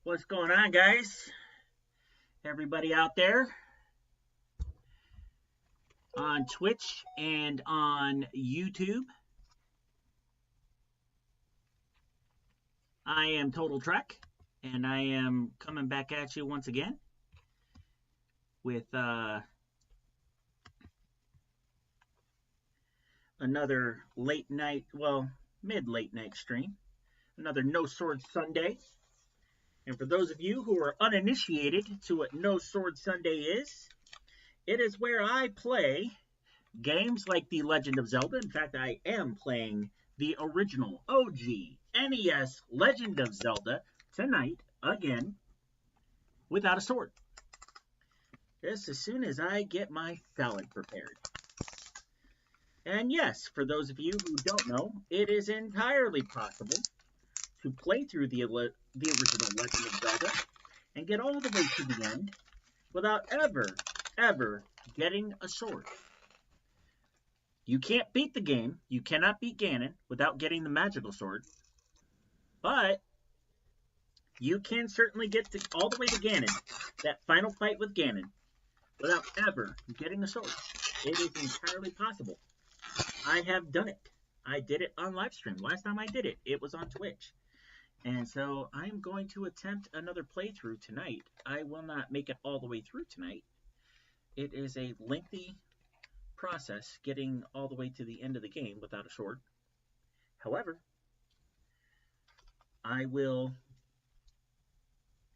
What's going on, guys? Everybody out there on Twitch and on YouTube. I am Total Trek, and I am coming back at you once again with another late night, well, mid-late night stream. Another No Sword Sunday. And for those of you who are uninitiated to what No Sword Sunday is, it is where I play games like the Legend of Zelda. In fact, I am playing the original OG NES Legend of Zelda tonight, again, without a sword. Just as soon as I get my salad prepared. And yes, for those of you who don't know, it is entirely possible to play through the original Legend of Zelda and get all the way to the end without ever getting a sword. You can't beat the game. You cannot beat Ganon without getting the magical sword. But you can certainly get all the way to Ganon, that final fight with Ganon, without ever getting a sword. It is entirely possible. I have done it. I did it on live stream. Last time I did it, it was on Twitch. And so I'm going to attempt another playthrough tonight. I will not make it all the way through tonight. It is a lengthy process getting all the way to the end of the game without a sword. However, I will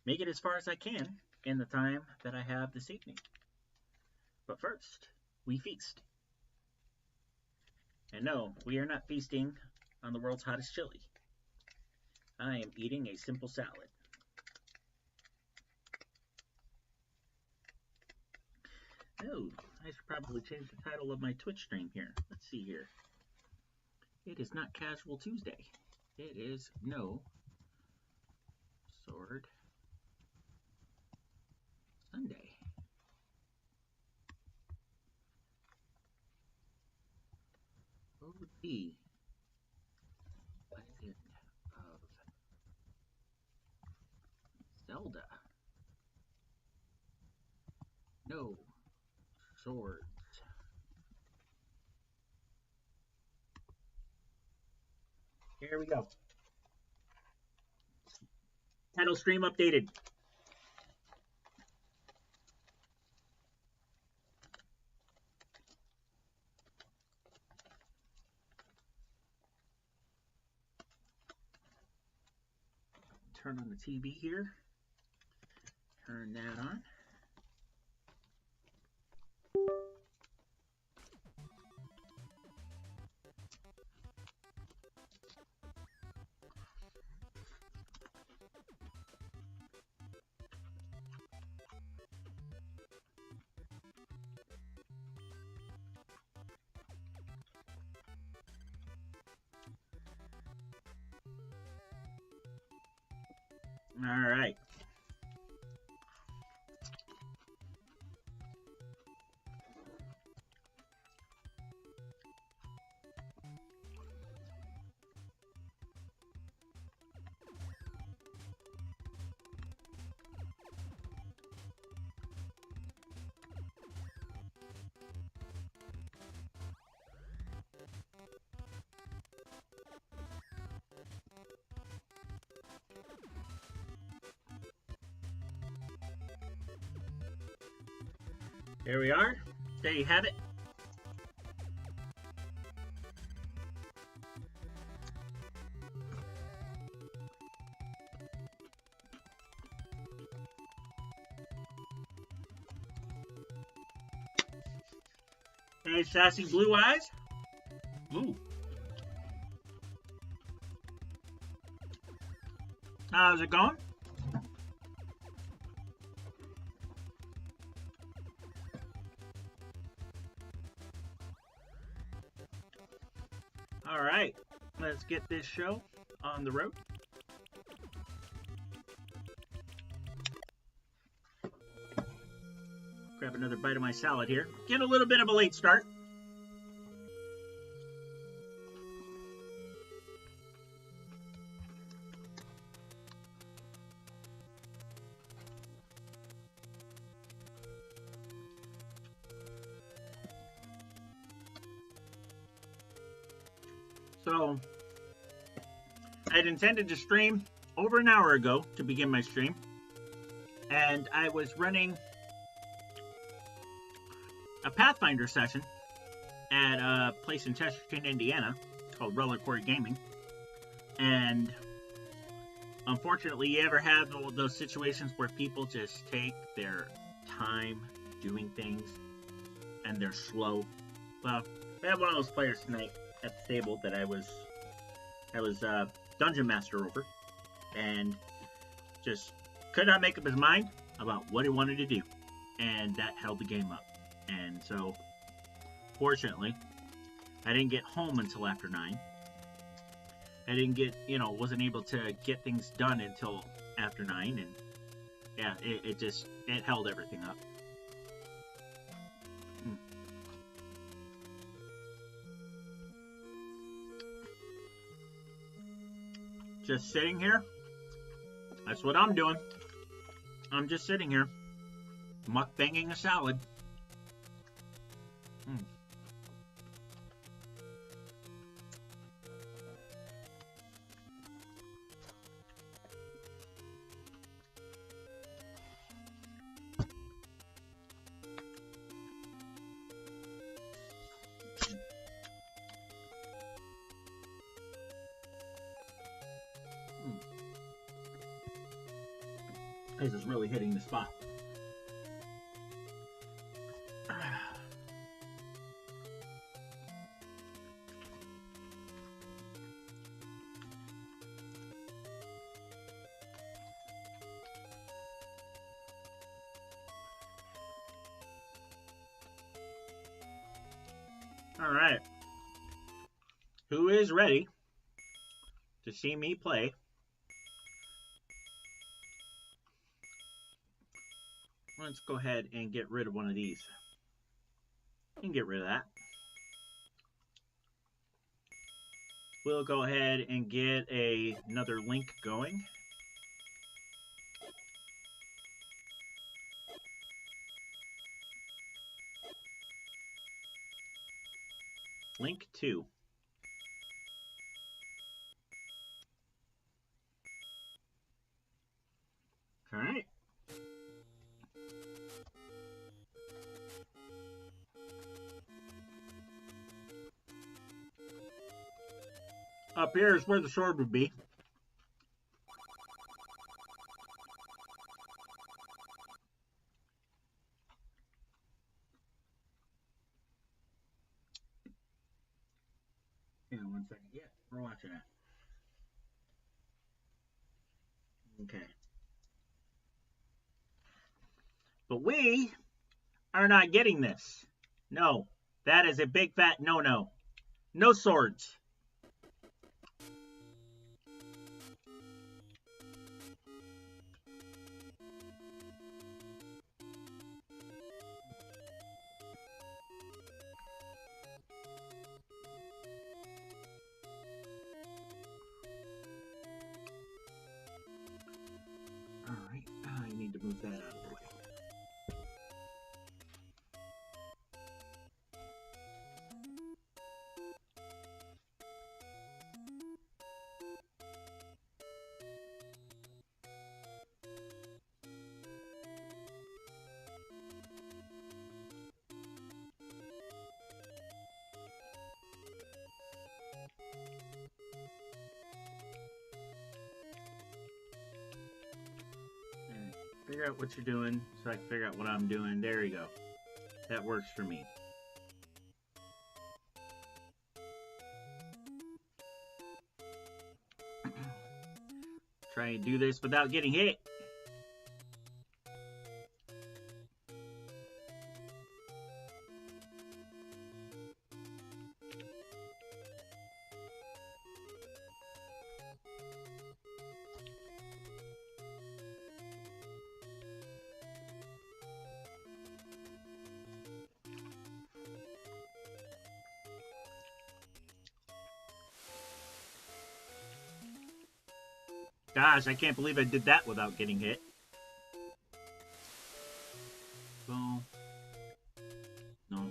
make it as far as I can in the time that I have this evening. But first, we feast. And no, we are not feasting on the world's hottest chili. I am eating a simple salad. Oh, I should probably change the title of my Twitch stream here. Let's see here. It is not Casual Tuesday. It is No Sword Sunday. OG Legend of Zelda. No swords. Here we go. Title stream updated. Turn on the TV here. Turn that on. All right. There we are. There you have it. Hey, sassy blue eyes. Ooh. How's it going? All right, let's get this show on the road. Grab another bite of my salad here. Get a little bit of a late start. So, I had intended to stream over an hour ago to begin my stream, and I was running a Pathfinder session at a place in Chesterton, Indiana, called Reliquary Gaming, and unfortunately, you ever have those situations where people just take their time doing things, and they're slow? Well, we had one of those players tonight at the table that I was Dungeon Master over, and just could not make up his mind about what he wanted to do, and that held the game up. And so, fortunately, I didn't get home until after 9. I didn't get, wasn't able to get things done until after 9, and yeah, it held everything up. Just sitting here. That's what I'm doing. I'm just sitting here, mukbanging a salad. This is really hitting the spot. All right. Who is ready to see me play? Let's go ahead and get rid of one of these. And get rid of that. We'll go ahead and get another link going. Link 2. All right. Up here is where the sword would be. Yeah, 1 second. Yeah, we're watching it. Okay. But we are not getting this. No, that is a big fat no-no. No swords. All right, I need to move that out of the way. Figure out what you're doing so I can figure out what I'm doing. There you go. That works for me. Try and do this without getting hit. Gosh, I can't believe I did that without getting hit. Boom. No.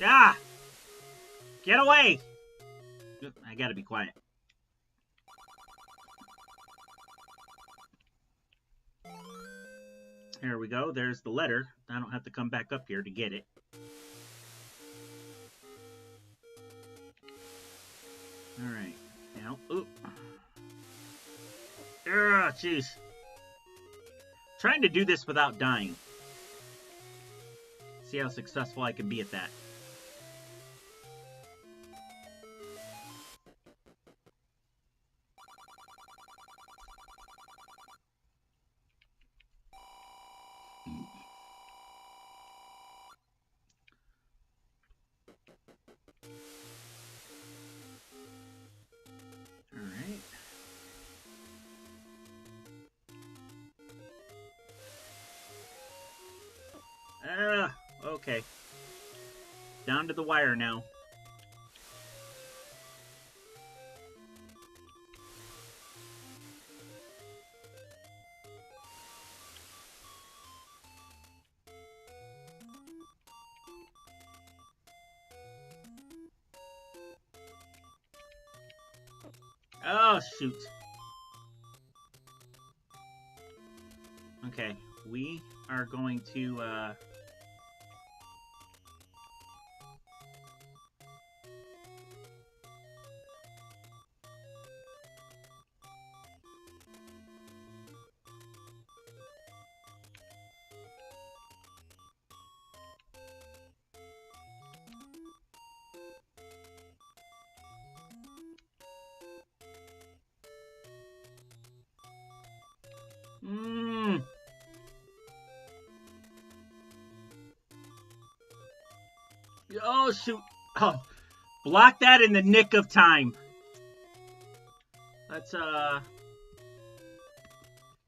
Ah! Get away! I gotta be quiet. There we go. There's the letter. I don't have to come back up here to get it. Alright. Now, oop. Ugh, jeez. Trying to do this without dying. See how successful I can be at that. Alright. Okay. Down to the wire now. Oh, shoot. Okay, we are going to, Oh, shoot. Oh, block that in the nick of time. Let's,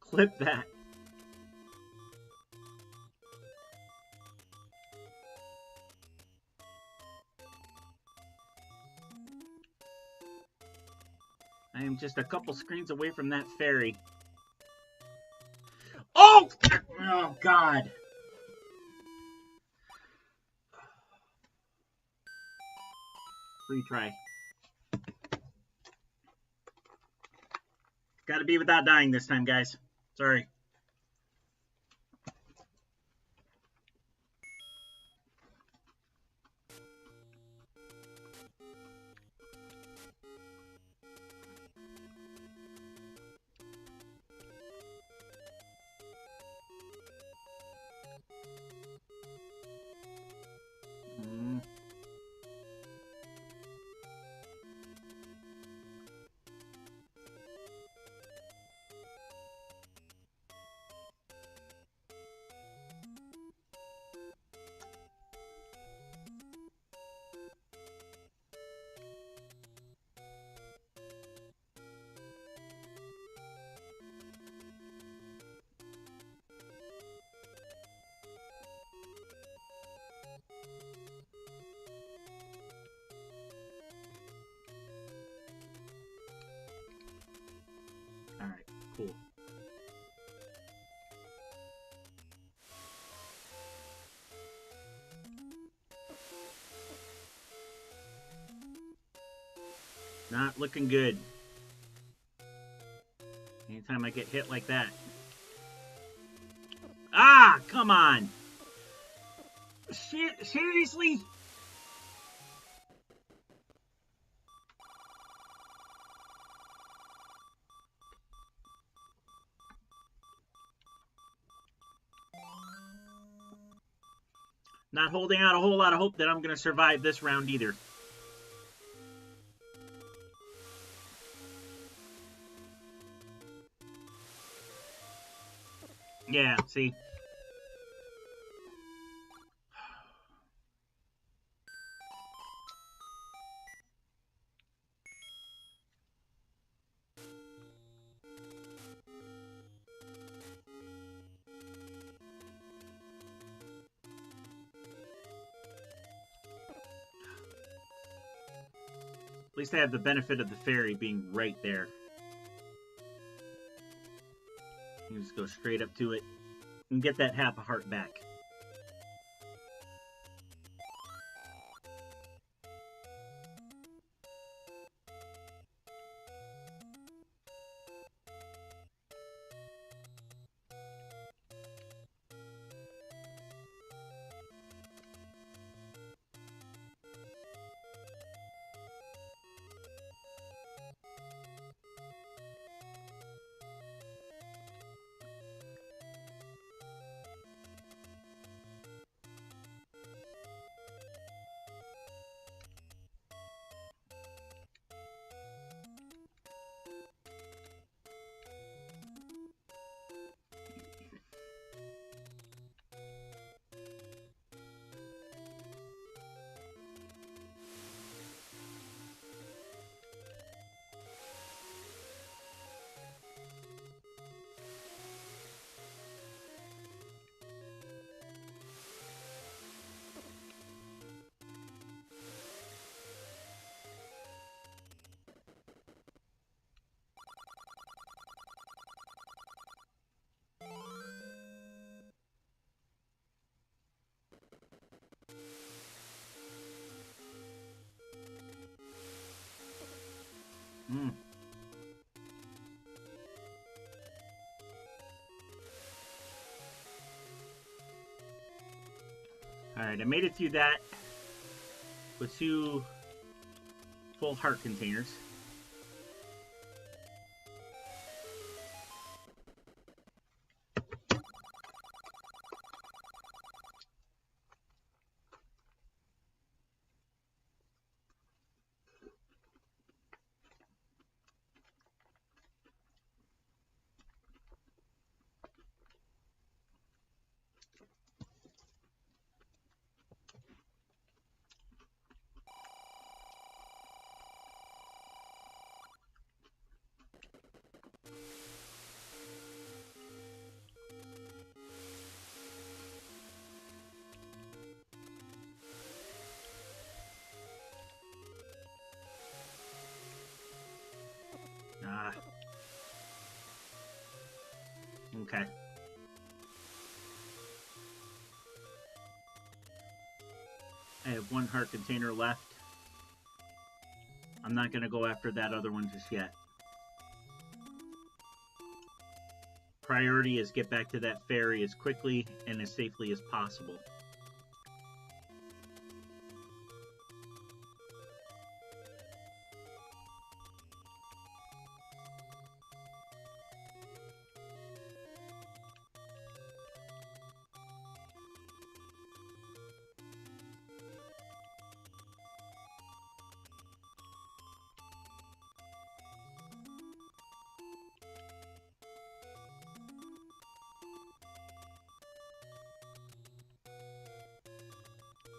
clip that. I am just a couple screens away from that fairy. Oh! Oh, God. Retry. Gotta be without dying this time, guys. Sorry. Alright, cool. Not looking good. Anytime I get hit like that. Ah, come on. Seriously? Not holding out a whole lot of hope that I'm going to survive this round either. Yeah, see? At least I have the benefit of the fairy being right there. You just go straight up to it and get that half a heart back. Mm. Alright, I made it through that with 2 full heart containers. Ah. Okay. I have 1 heart container left. I'm not going to go after that other one just yet. Priority is get back to that ferry as quickly and as safely as possible.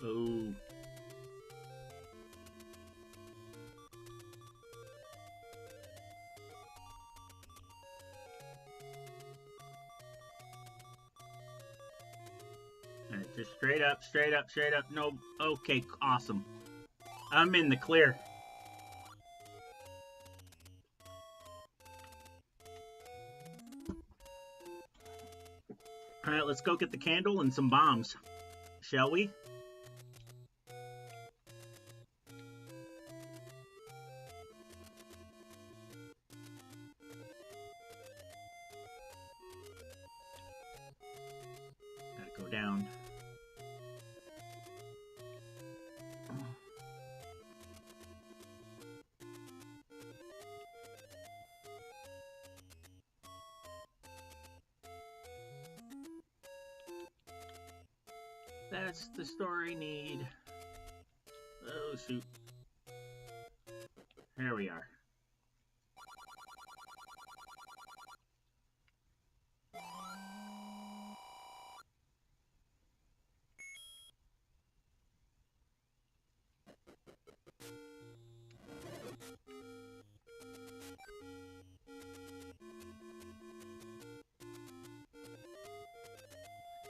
Oh. Alright, just straight up, straight up, straight up. No. Okay, awesome. I'm in the clear. Alright, let's go get the candle and some bombs. Shall we? Gotta go down. That's the story need. Oh, shoot. There we are.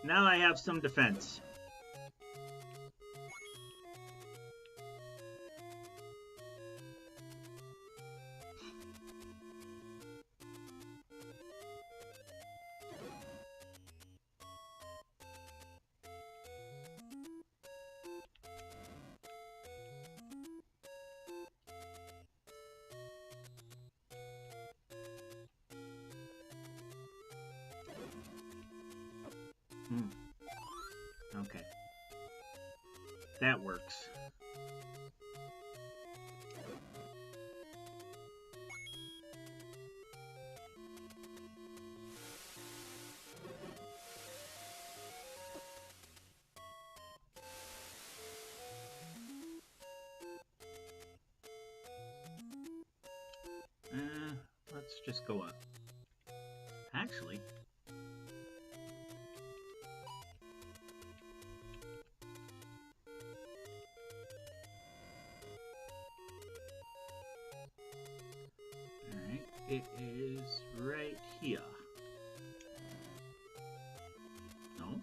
Now I have some defense. Okay. That works. Let's just go up. Actually, alright, it is right here. No?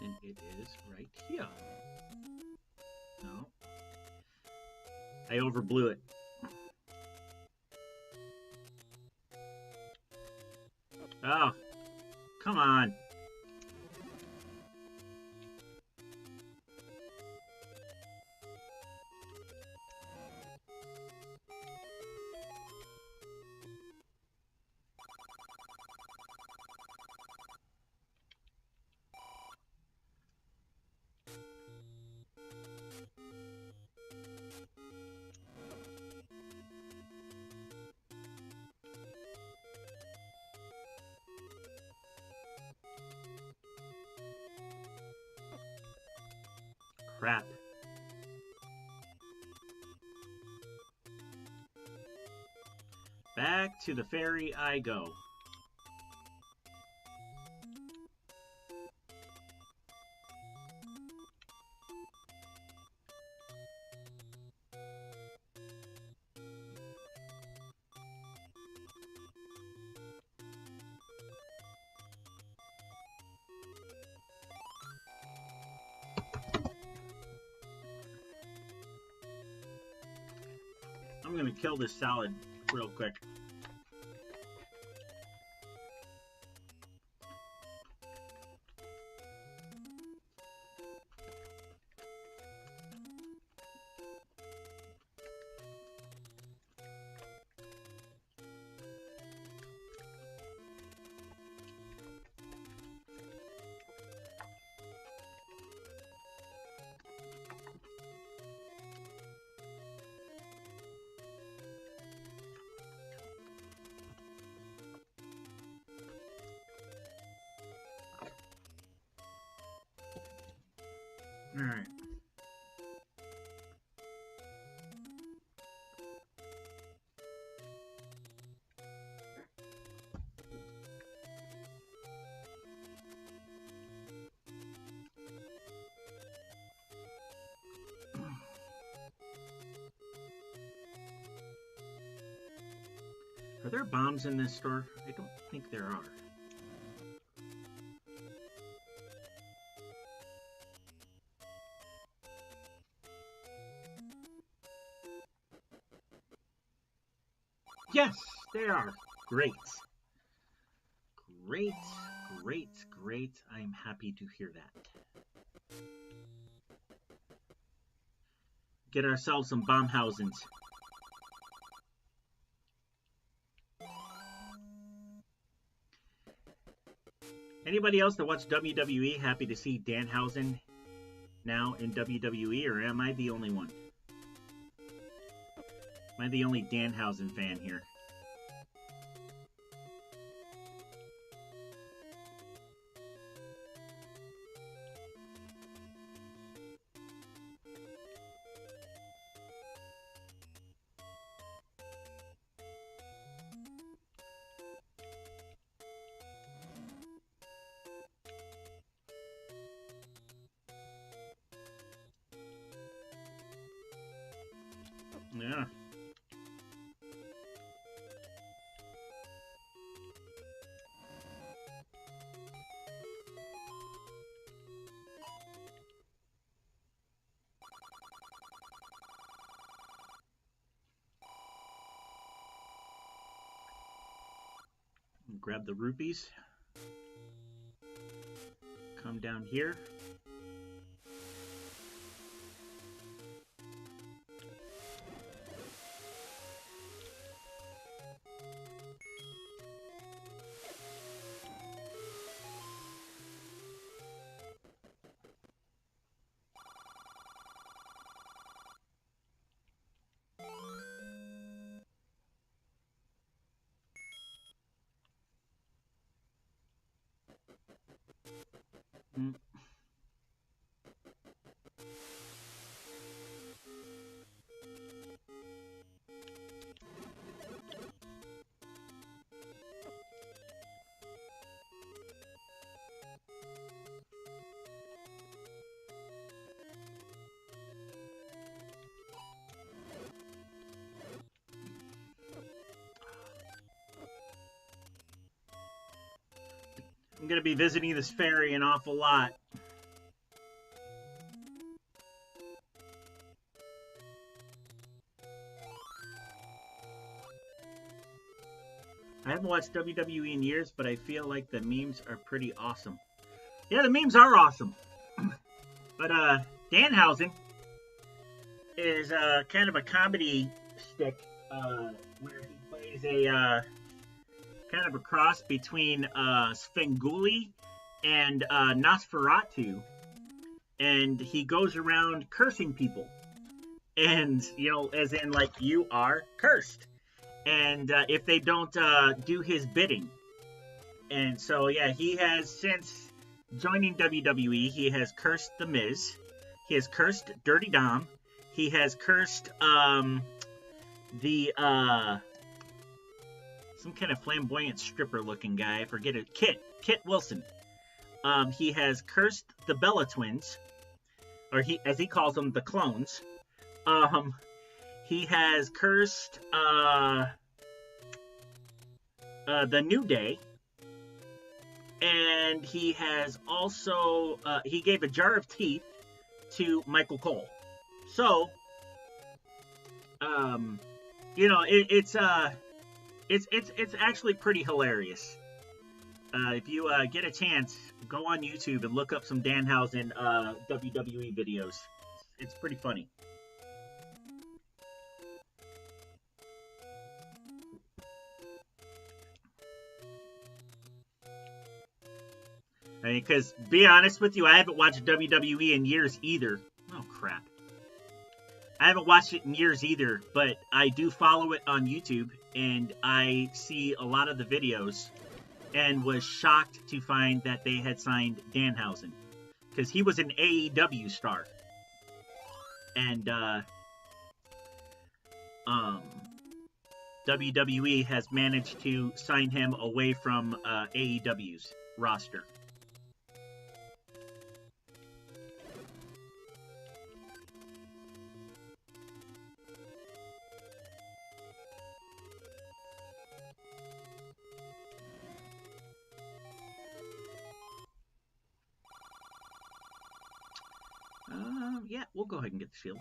Then it is right here. No? I overblew it. Oh, come on. crap. Back to the ferry I go. I'm gonna kill this salad real quick. All right. Are there bombs in this store? I don't think there are. Yes, they are. Great. Great, great, great. I'm happy to hear that. Get ourselves some bombhousens. Anybody else that watch WWE happy to see Danhausen now in WWE, or am I the only one? Am I the only Danhausen fan here? Yeah. Grab the rupees. Come down here. I'm going to be visiting this ferry an awful lot. I haven't watched WWE in years, but I feel like the memes are pretty awesome. Yeah, the memes are awesome. But Danhausen is kind of a comedy stick where he plays a kind of a cross between Svengoolie and Nosferatu, and he goes around cursing people, and as in like, you are cursed, and if they don't do his bidding. And so yeah, he has, since joining WWE, he has cursed The Miz, He has cursed Dirty Dom. He has cursed the some kind of flamboyant stripper looking guy. I forget it. Kit Wilson. He has cursed the Bella twins, or as he calls them, the clones. He has cursed the New Day, and he has also he gave a jar of teeth to Michael Cole. So, you know, it's actually pretty hilarious. If you get a chance, go on YouTube and look up some Danhausen WWE videos. It's pretty funny. I mean, because, be honest with you, I haven't watched WWE in years either. Oh, crap. I haven't watched it in years either, but I do follow it on YouTube, and I see a lot of the videos, and was shocked to find that they had signed Danhausen, because he was an AEW star. And, WWE has managed to sign him away from AEW's roster. Yeah, we'll go ahead and get the shield.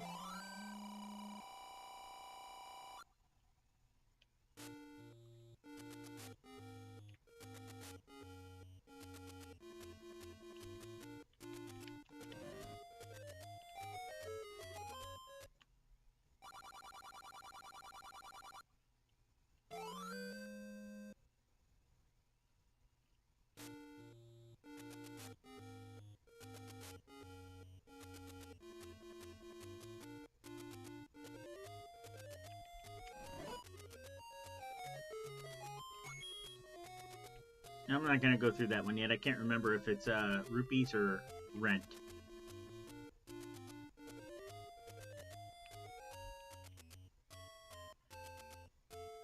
I'm not going to go through that one yet. I can't remember if it's rupees or rent.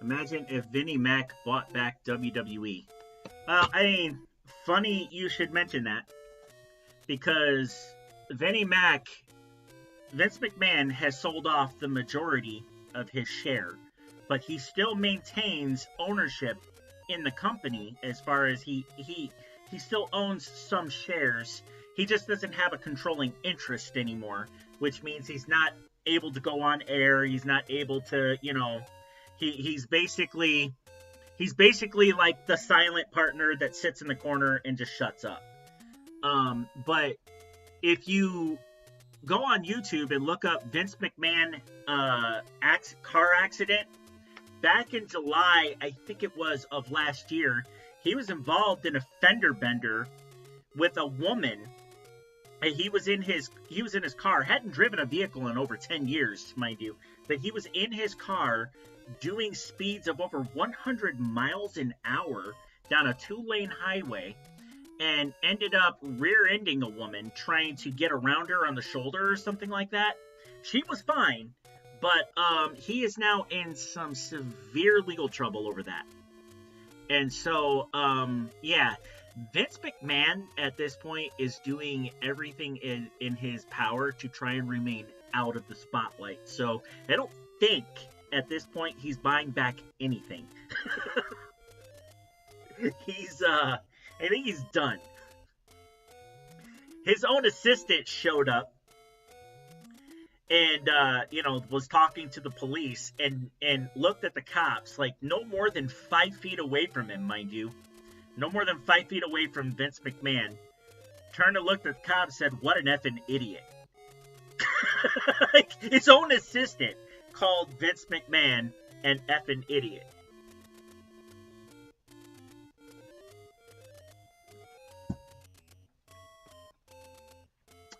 Imagine if Vinnie Mac bought back WWE. Well, I mean, funny you should mention that, because Vinnie Mac, Vince McMahon has sold off the majority of his share, but he still maintains ownership in the company, as far as he still owns some shares. He just doesn't have a controlling interest anymore, which means he's not able to go on air. He's not able to, you know, he's basically like the silent partner that sits in the corner and just shuts up. But if you go on YouTube and look up Vince McMahon car accident, back in July, I think it was, of last year, he was involved in a fender bender with a woman. And he was in his car, hadn't driven a vehicle in over 10 years, mind you, but he was in his car doing speeds of over 100 miles an hour down a 2-lane highway, and ended up rear-ending a woman trying to get around her on the shoulder or something like that. She was fine, but he is now in some severe legal trouble over that. And so, yeah, Vince McMahon at this point is doing everything in his power to try and remain out of the spotlight. So I don't think at this point he's buying back anything. I think he's done. His own assistant showed up and, you know, was talking to the police and looked at the cops, like, no more than 5 feet away from him, mind you. No more than 5 feet away from Vince McMahon. Turned and looked at the cops and said, "What an effing idiot." Like, his own assistant called Vince McMahon an effing idiot.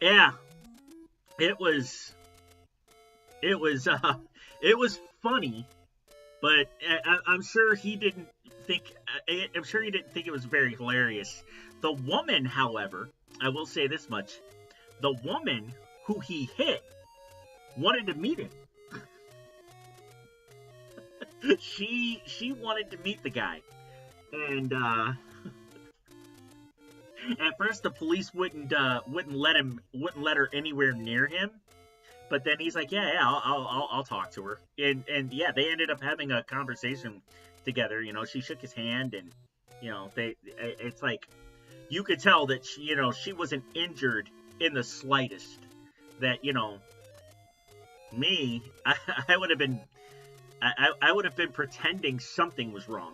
Yeah. It was funny, but I'm sure he didn't think it was very hilarious. The woman, however, I will say this much: the woman who he hit, wanted to meet him. She wanted to meet the guy, and at first the police wouldn't let her anywhere near him. But then he's like, yeah, I'll talk to her, and yeah, they ended up having a conversation together. You know, she shook his hand, and you know, it's like you could tell that she wasn't injured in the slightest. That me, I would have been, I would have been pretending something was wrong.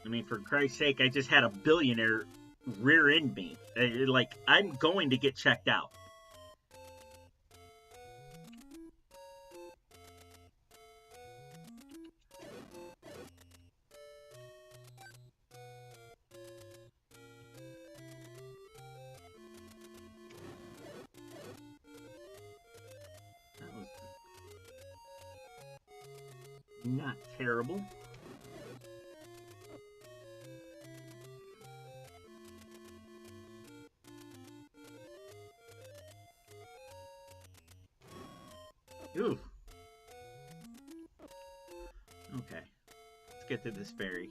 I mean, for Christ's sake, I just had a billionaire rear end me. Like, I'm going to get checked out. That was not terrible. Ooh. Okay. Let's get to this ferry.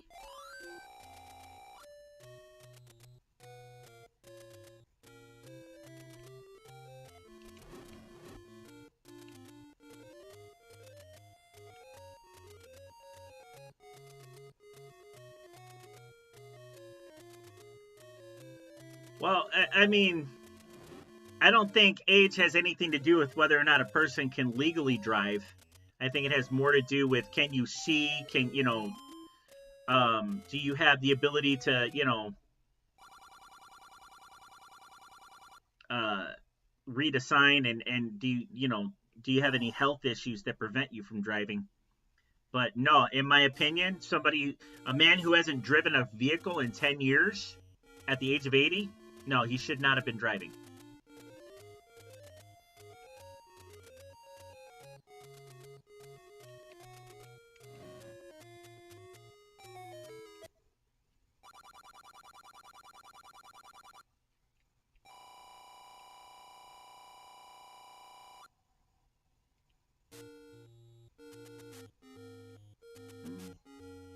Well, I mean, I don't think age has anything to do with whether or not a person can legally drive. I think it has more to do with, can you see? Do you have the ability to, read a sign, and do you have any health issues that prevent you from driving? But no, in my opinion, a man who hasn't driven a vehicle in 10 years at the age of 80, no, he should not have been driving.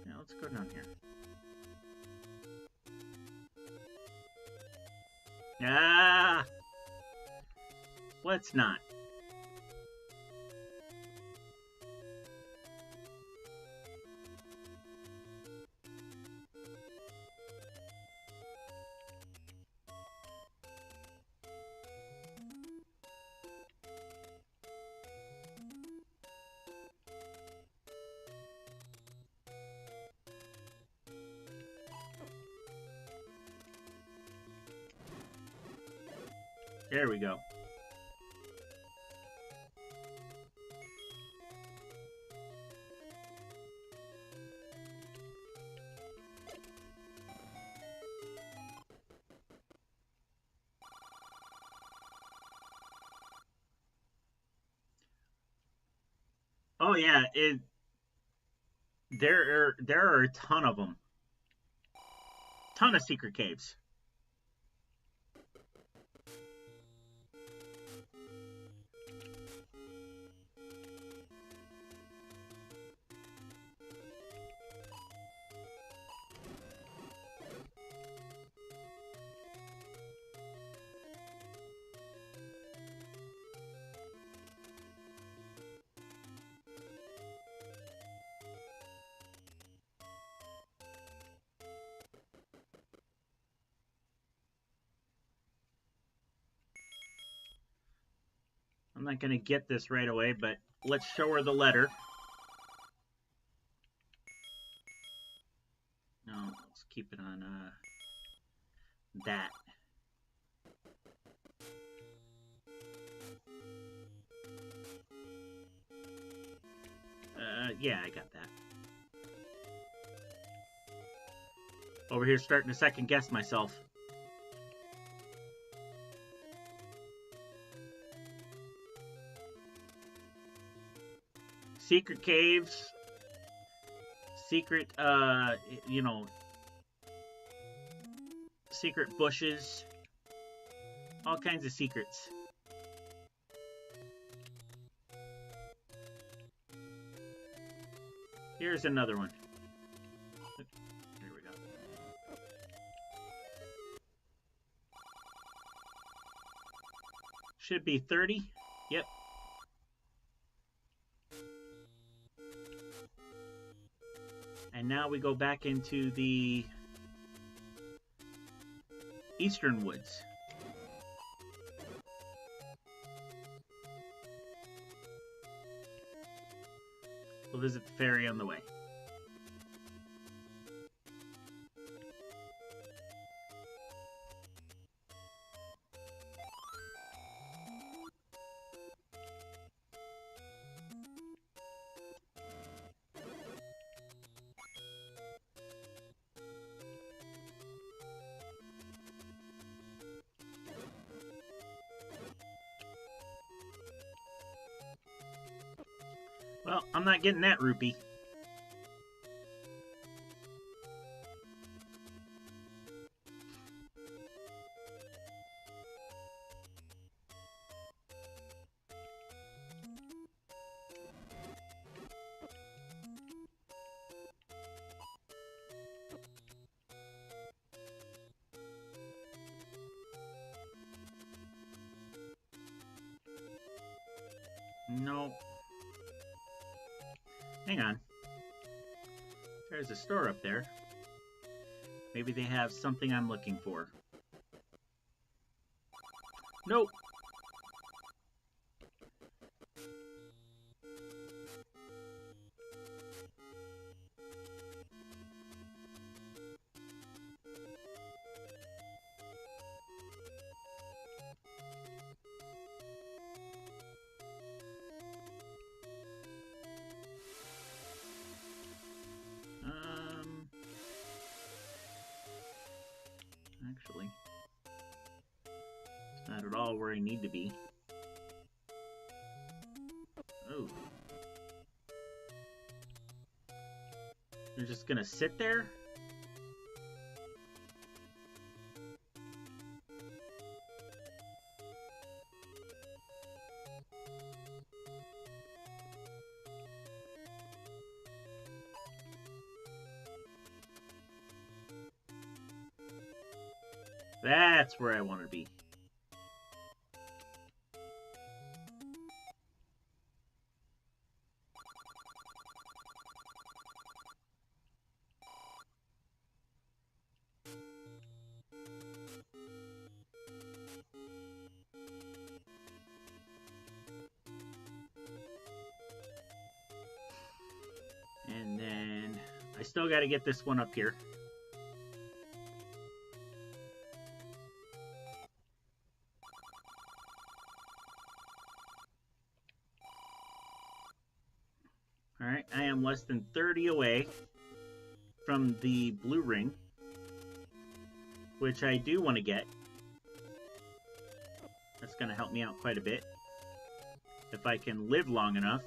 Now let's go down here. Ah! Let's not. There we go. Oh yeah, there are a ton of them. Ton of secret caves. I'm not going to get this right away, but let's show her the letter. No, let's keep it on that. Yeah, I got that. Over here starting to second guess myself. Secret caves, secret, secret bushes. All kinds of secrets. Here's another one. There we go. Should be 30. Yep. And now we go back into the Eastern Woods. We'll visit the ferry on the way. Well, I'm not getting that rupee. No. Hang on. There's a store up there. Maybe they have something I'm looking for. Nope. Actually, it's not at all where I need to be. Oh. You're just gonna sit there? That's where I want to be. And then I still got to get this one up here. Alright, I am less than 30 away from the blue ring, which I do want to get. That's going to help me out quite a bit, if I can live long enough.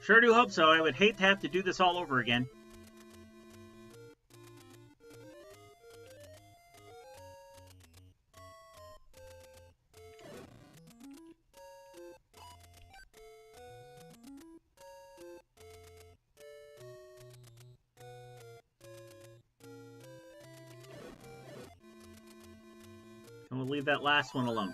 Sure do hope so. I would hate to have to do this all over again. And we'll leave that last one alone.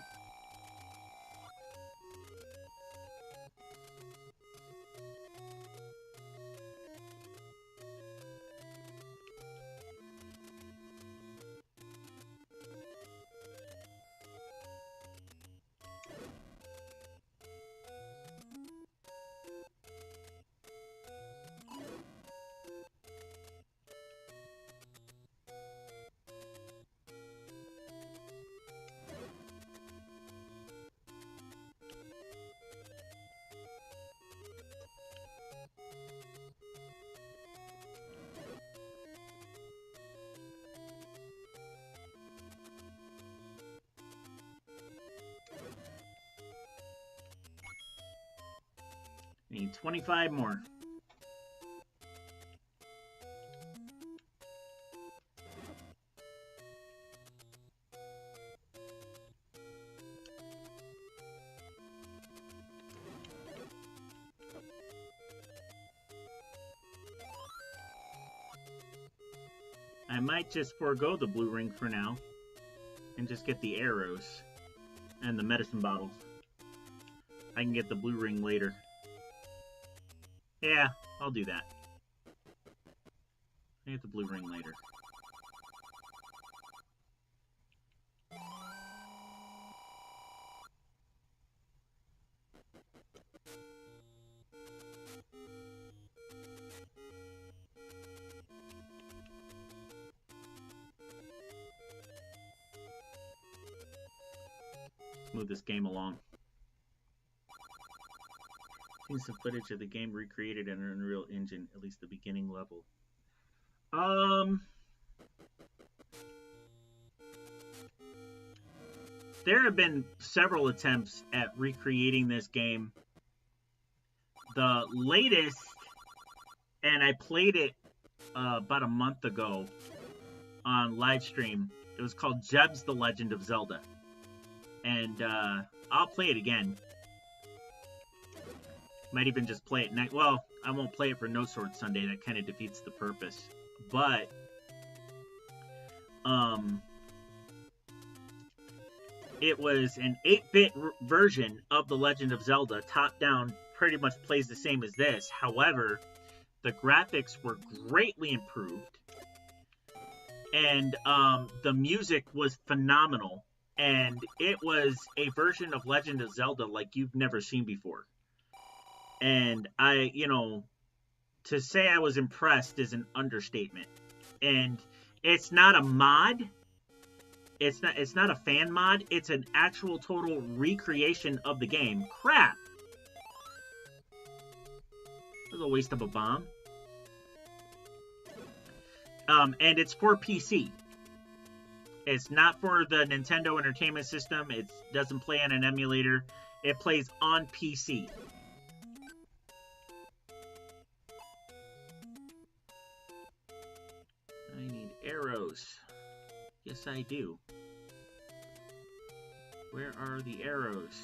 Need 25 more. I might just forego the blue ring for now and just get the arrows and the medicine bottles. I can get the blue ring later. Yeah, I'll do that. I get the blue ring later. Let's move this game along. Seen some footage of the game recreated in an Unreal Engine, at least the beginning level. There have been several attempts at recreating this game. The latest, and I played it about a month ago on live stream. It was called Jeb's The Legend of Zelda. And I'll play it again. Might even just play it next. Well, I won't play it for No Sword Sunday. That kind of defeats the purpose. But it was an 8-bit version of The Legend of Zelda. Top down, pretty much plays the same as this. However, the graphics were greatly improved, and the music was phenomenal. And it was a version of Legend of Zelda like you've never seen before. And to say I was impressed is an understatement. And it's not a mod. It's not a fan mod. It's an actual total recreation of the game. Crap. That was a waste of a bomb. And it's for PC. It's not for the Nintendo Entertainment System. It doesn't play on an emulator. It plays on PC. I need arrows. Yes, I do. Where are the arrows?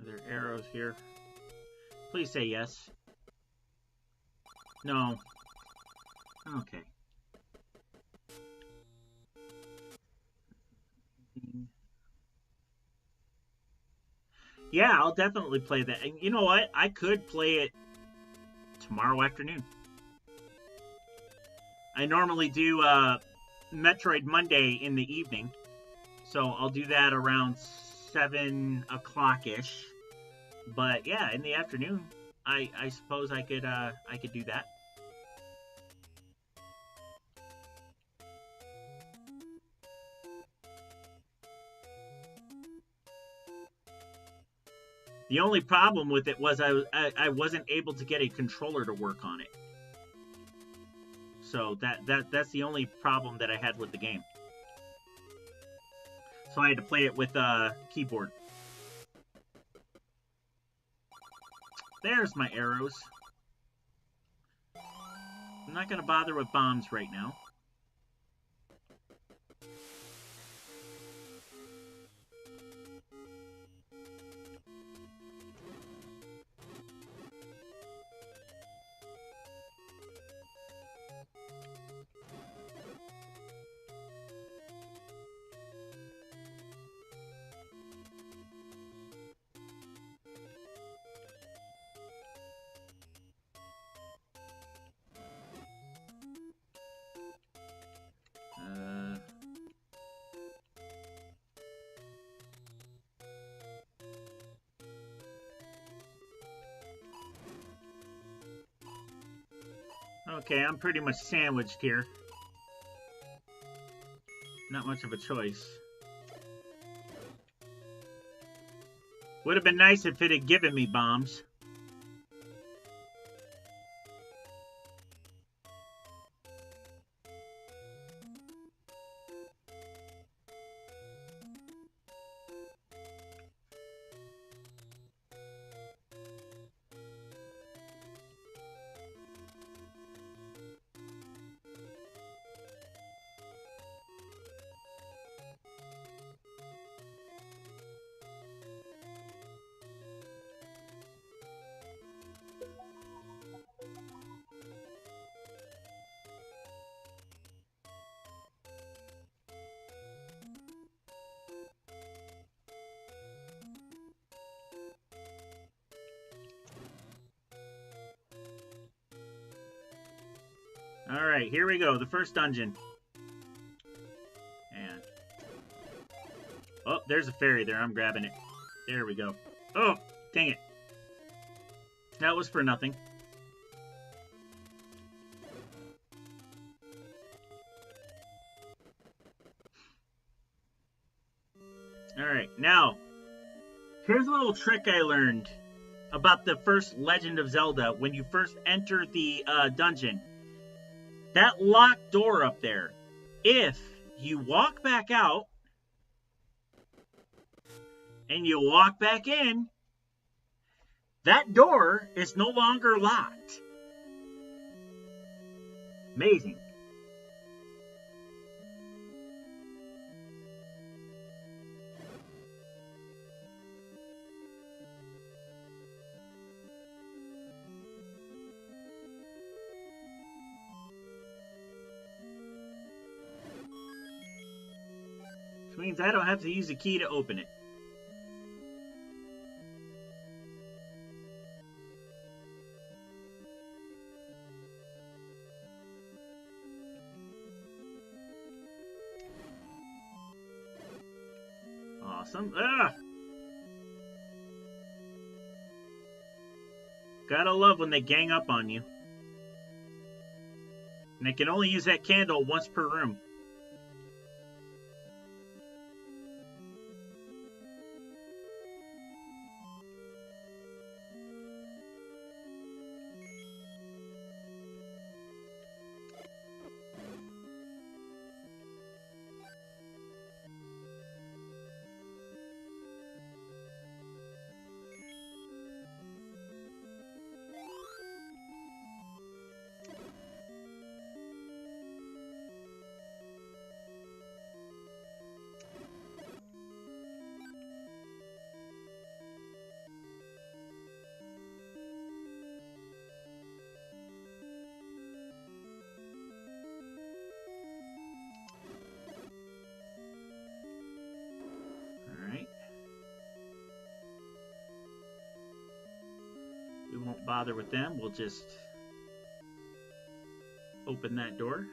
Are there arrows here? Please say yes. No. Okay. Yeah, I'll definitely play that. And you know what? I could play it tomorrow afternoon. I normally do Metroid Monday in the evening. So I'll do that around 7 o'clock-ish. But yeah, in the afternoon, I suppose I could do that. The only problem with it was I wasn't able to get a controller to work on it. So that's the only problem that I had with the game. So I had to play it with a keyboard. There's my arrows. I'm not going to bother with bombs right now. Okay, I'm pretty much sandwiched here. Not much of a choice. Would have been nice if it had given me bombs. Alright, here we go. The first dungeon. And... oh, there's a fairy there. I'm grabbing it. There we go. Oh, dang it. That was for nothing. Alright, now, here's a little trick I learned about the first Legend of Zelda when you first enter the dungeon. That locked door up there, if you walk back out and you walk back in, that door is no longer locked. Amazing. Which means I don't have to use a key to open it. Awesome. Ah! Gotta love when they gang up on you. And they can only use that candle once per room. We won't bother with them. We'll just open that door.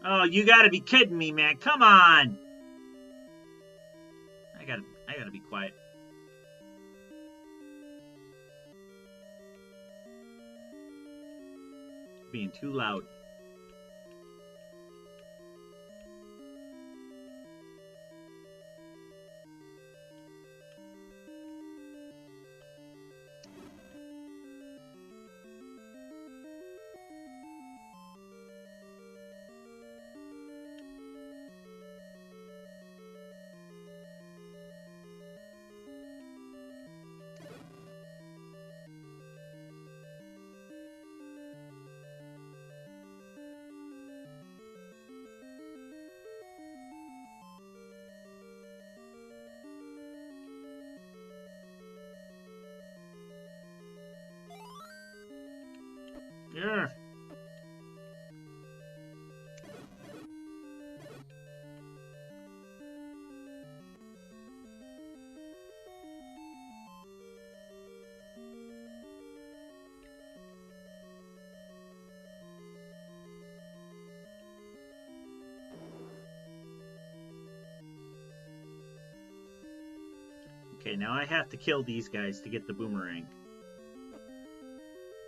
Oh, you gotta be kidding me, man. Come on. I gotta be quiet. Being too loud. Yeah. Okay, now I have to kill these guys to get the boomerang.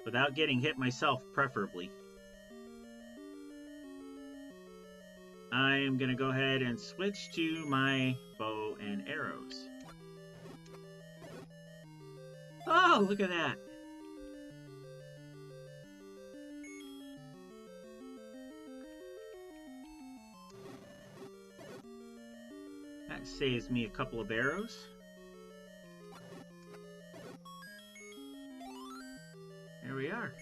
Without getting hit myself, preferably. I am going to go ahead and switch to my bow and arrows. Oh, look at that! That saves me a couple of arrows. There we are.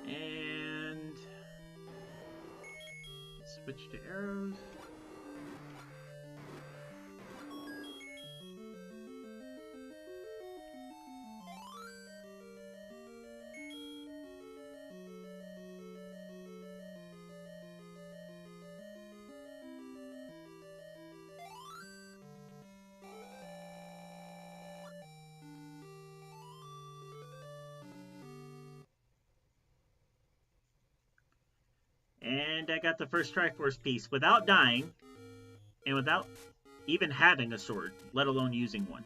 And switch to arrows. And I got the first Triforce piece without dying, and without even having a sword, let alone using one.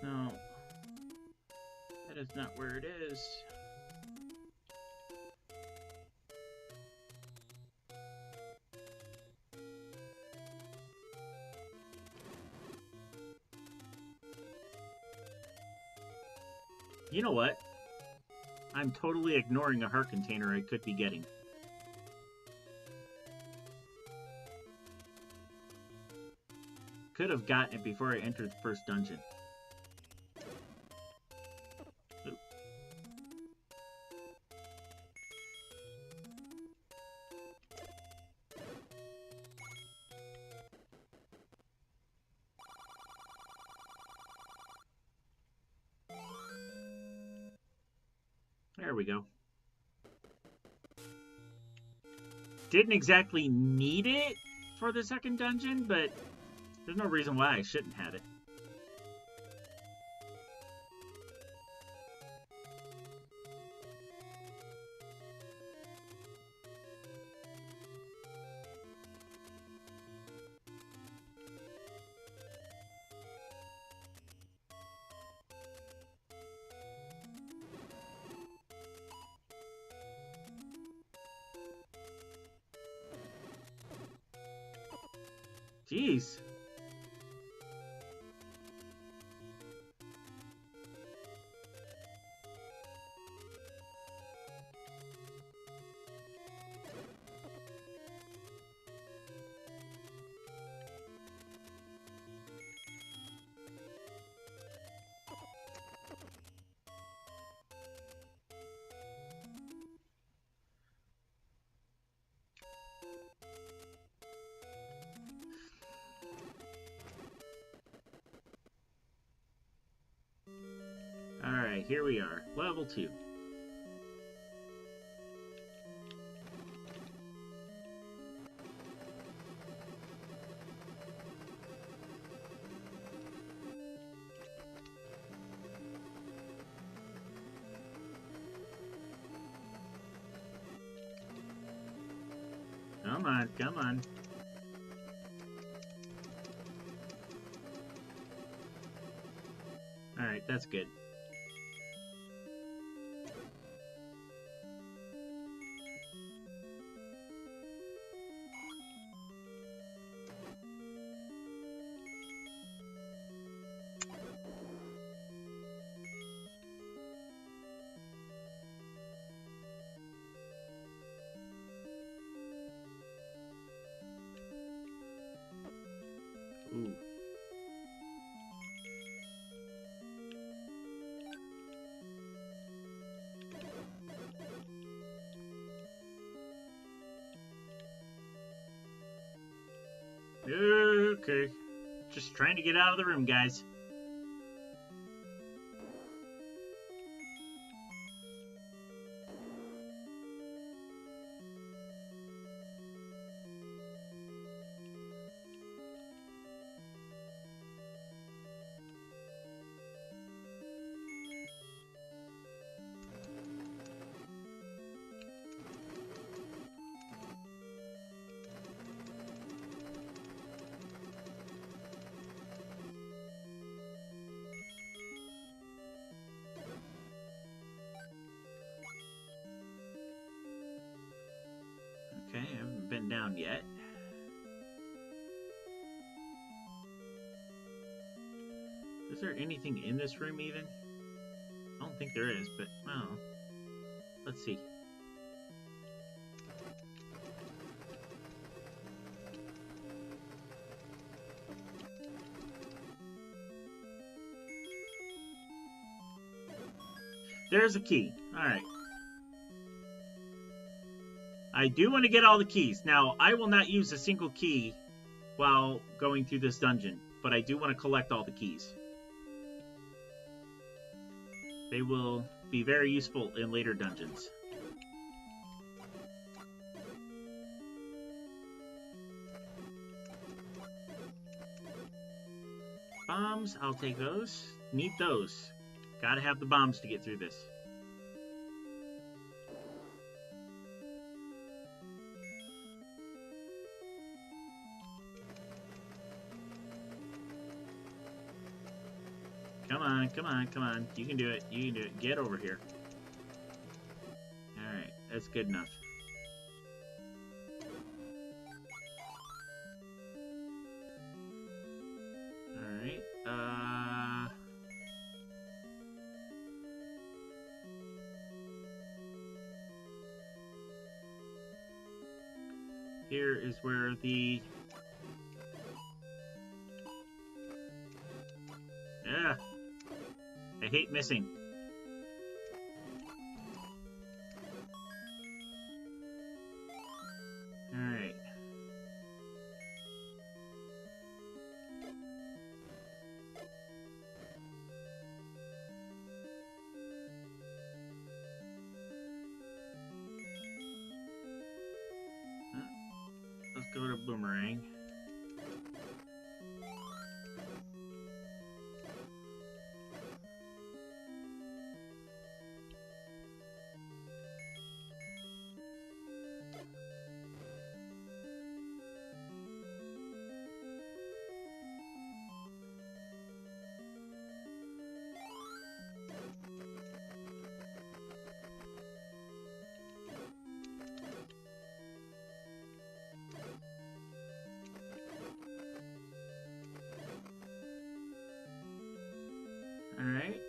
No, that is not where it is. You know what? I'm totally ignoring a heart container I could be getting. Could have gotten it before I entered the first dungeon. Oop. There we go. Didn't exactly need it for the second dungeon, but there's no reason why I shouldn't have it. Jeez. Alright, here we are. Level 2. Come on, come on. Alright, that's good. Okay. Just trying to get out of the room, guys. Okay, I haven't been down yet. Is there anything in this room even? I don't think there is, but well, let's see. There's a key. Alright. I do want to get all the keys. Now, I will not use a single key while going through this dungeon, but I do want to collect all the keys. They will be very useful in later dungeons. Bombs, I'll take those. Need those. Gotta have the bombs to get through this. Come on, come on, come on. You can do it. You can do it. Get over here. Alright, that's good enough. Alright, here is where the... Yeah. I hate missing. Alright. Let's go to Boomerang. Alright.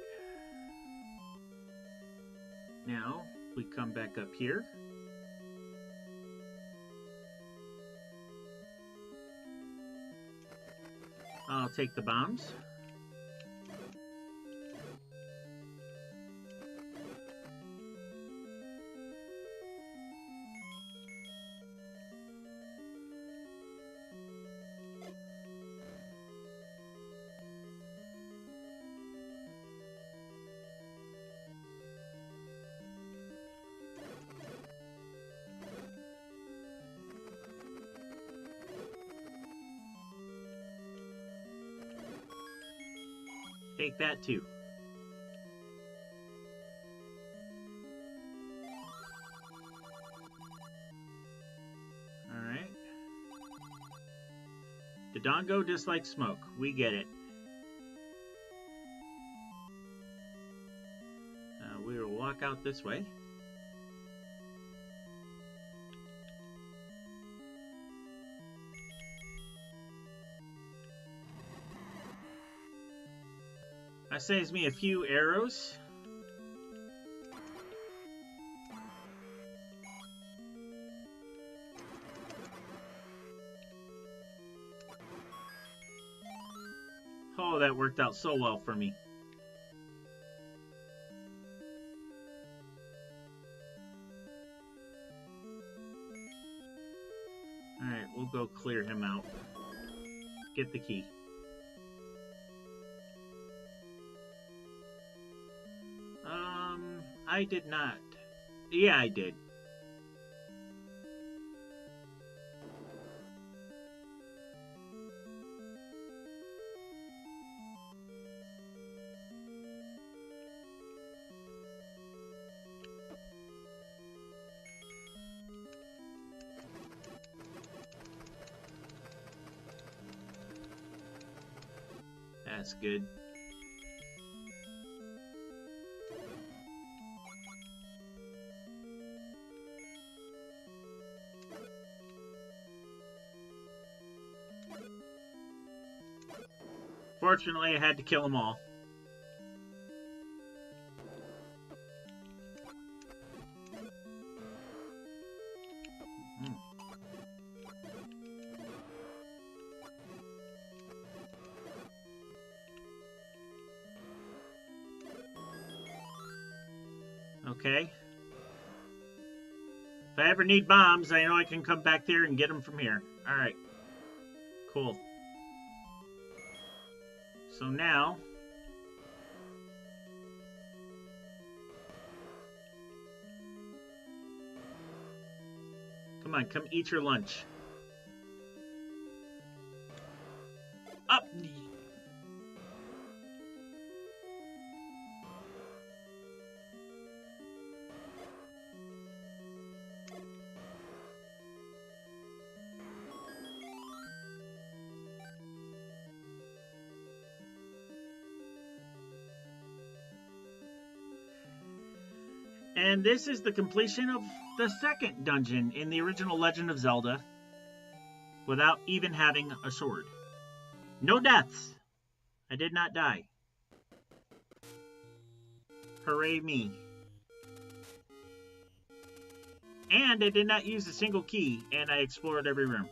Now, we come back up here. I'll take the bombs. Take that too. Alright. Dodongo dislikes smoke. We get it. We will walk out this way. That saves me a few arrows. Oh, that worked out so well for me. Alright, we'll go clear him out. get the key. I did not. Yeah, I did. That's good. Fortunately, I had to kill them all. Okay. If I ever need bombs, I know I can come back there and get them from here. Alright. Cool. So now... Come on, come eat your lunch. Up! And this is the completion of the second dungeon in the original Legend of Zelda without even having a sword. No deaths. I did not die. Hooray me. And I did not use a single key, and I explored every room.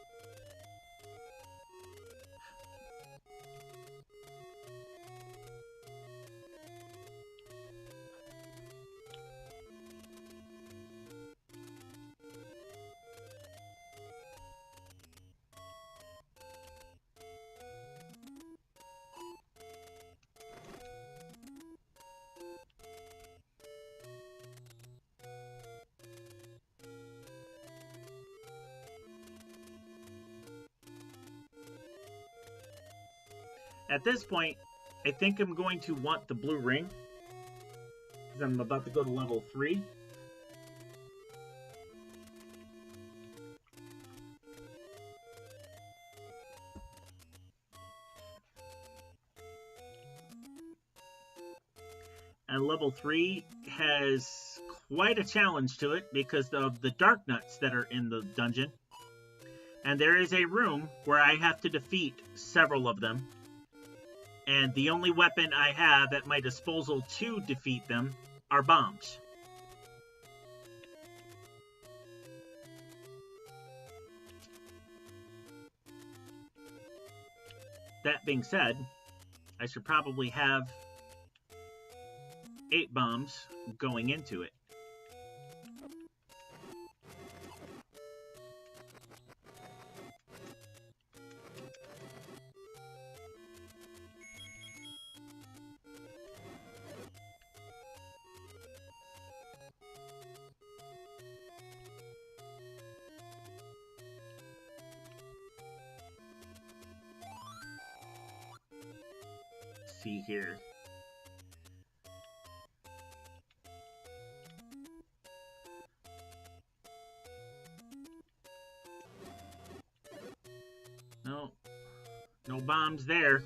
At this point, I think I'm going to want the blue ring, because I'm about to go to level 3. And level 3 has quite a challenge to it because of the dark nuts that are in the dungeon. And there is a room where I have to defeat several of them. And the only weapon I have at my disposal to defeat them are bombs. That being said, I should probably have 8 bombs going into it. See here. No bombs there.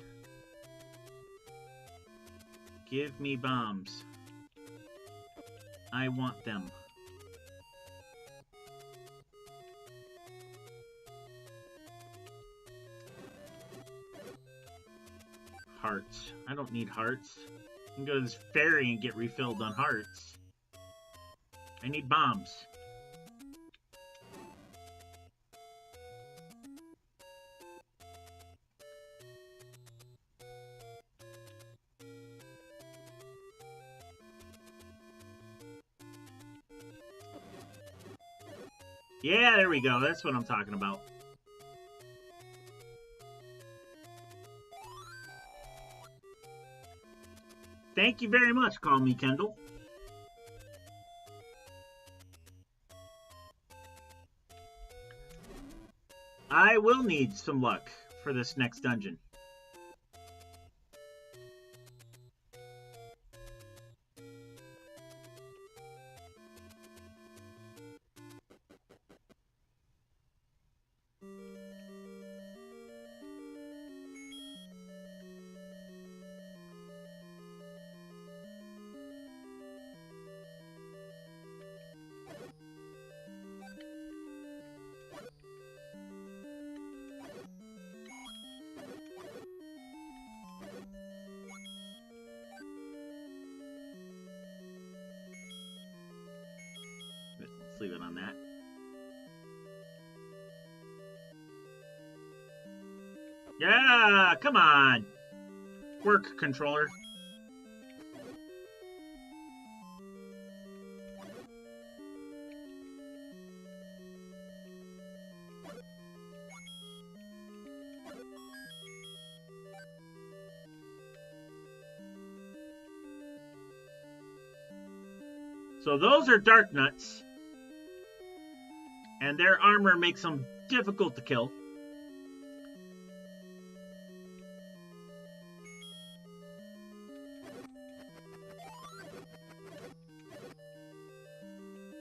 Give me bombs. I want them. Hearts. I don't need hearts. I can go to this ferry and get refilled on hearts. I need bombs. Yeah, there we go. That's what I'm talking about. Thank you very much, Call Me Kendall. I will need some luck for this next dungeon. Let's leave it on that. Yeah, come on. Work, controller. So those are Dark Nuts. And their armor makes them difficult to kill.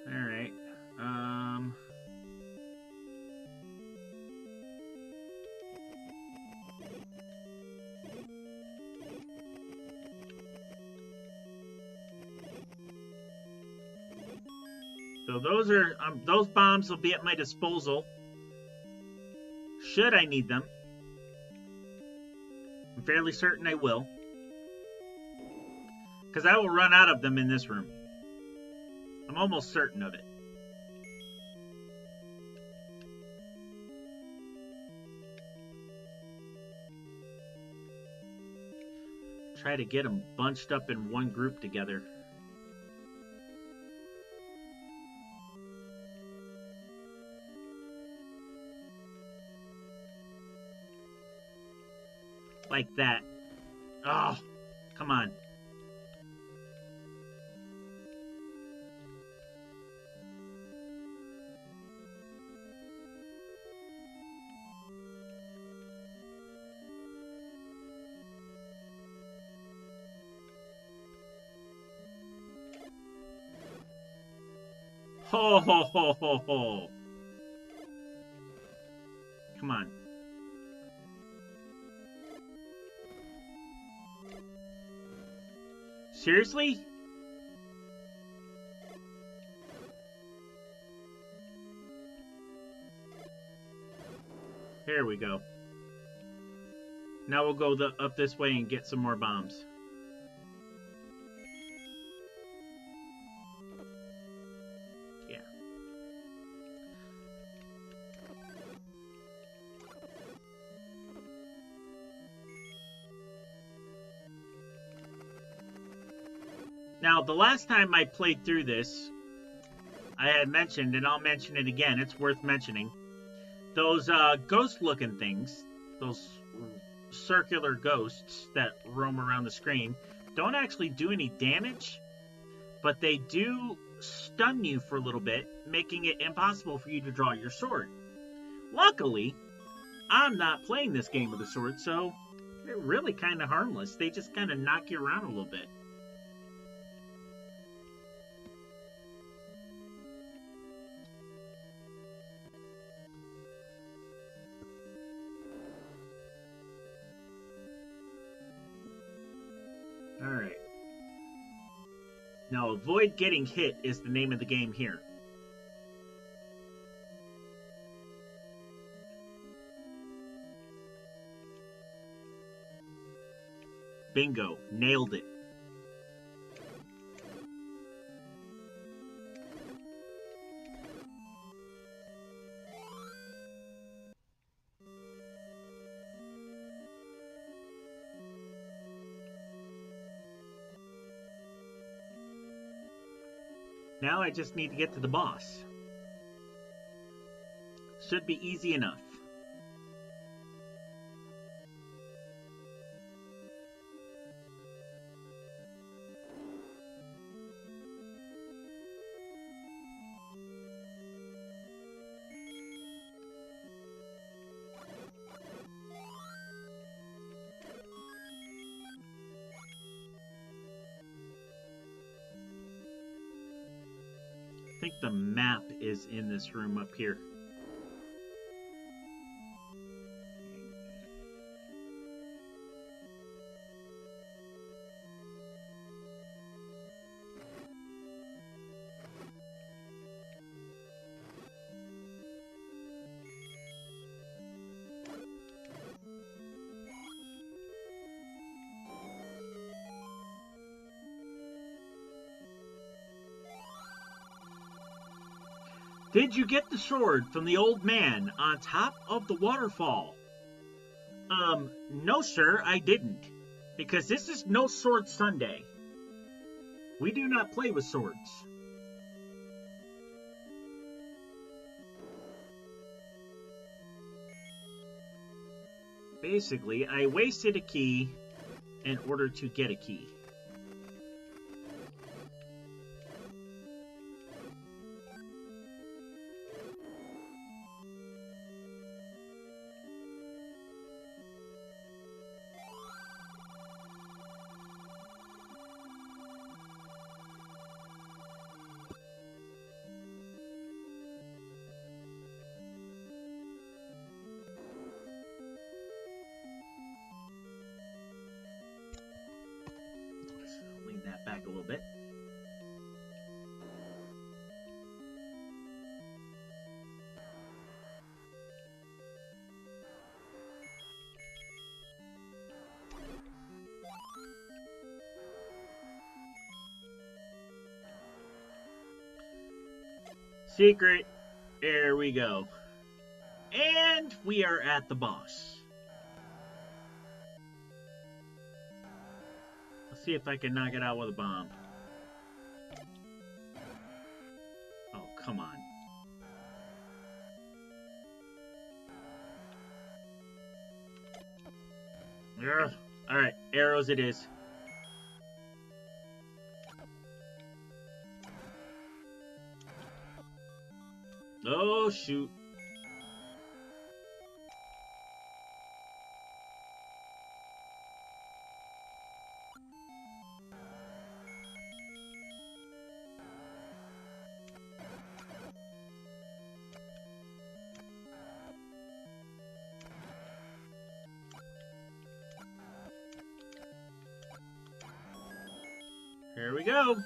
Alright. So those bombs will be at my disposal should I need them. I'm fairly certain I will, because I will run out of them in this room. I'm almost certain of it. Try to get them bunched up in one group together. Like that. Oh, come on. Ho, ho, ho, ho, ho. Come on. Seriously? Here we go. Now we'll go up this way and get some more bombs. Yeah. Now, the last time I played through this, I had mentioned, and I'll mention it again, it's worth mentioning, those ghost-looking things, those circular ghosts that roam around the screen, don't actually do any damage, but they do stun you for a little bit, making it impossible for you to draw your sword. Luckily, I'm not playing this game with a sword, so they're really kind of harmless. They just kind of knock you around a little bit. Alright. Now, avoid getting hit is the name of the game here. Bingo. Nailed it. Now I just need to get to the boss. Should be easy enough. think the map is in this room up here. Did you get the sword from the old man on top of the waterfall? No, sir, I didn't. Because this is No Sword Sunday. We do not play with swords. Basically, I wasted a key in order to get a key. Lean that back a little bit. Secret. There we go. And we are at the boss. Let's see if I can knock it out with a bomb. Oh, come on. Ugh. Alright, arrows it is. Oh, shoot. Here we go.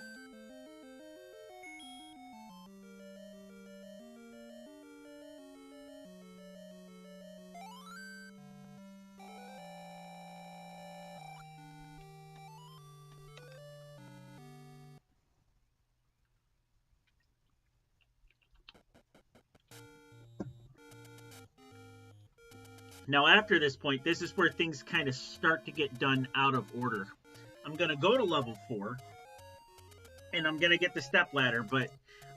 Now, after this point, this is where things kind of start to get done out of order. I'm going to go to level 4, and I'm going to get the step ladder, but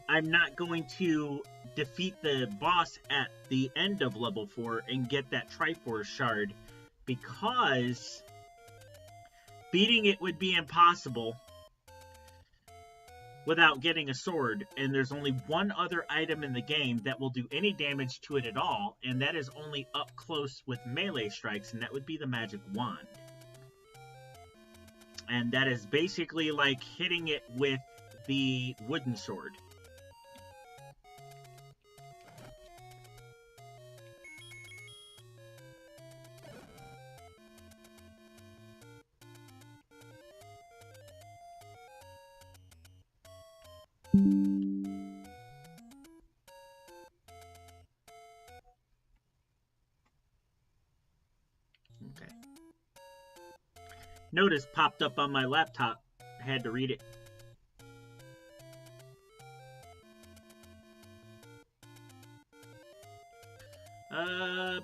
I'm not going to defeat the boss at the end of level 4 and get that Triforce shard, because beating it would be impossible without getting a sword, and there's only one other item in the game that will do any damage to it at all, and that is only up close with melee strikes, and that would be the magic wand. And that is basically like hitting it with the wooden sword. Okay. Notice popped up on my laptop. I had to read it.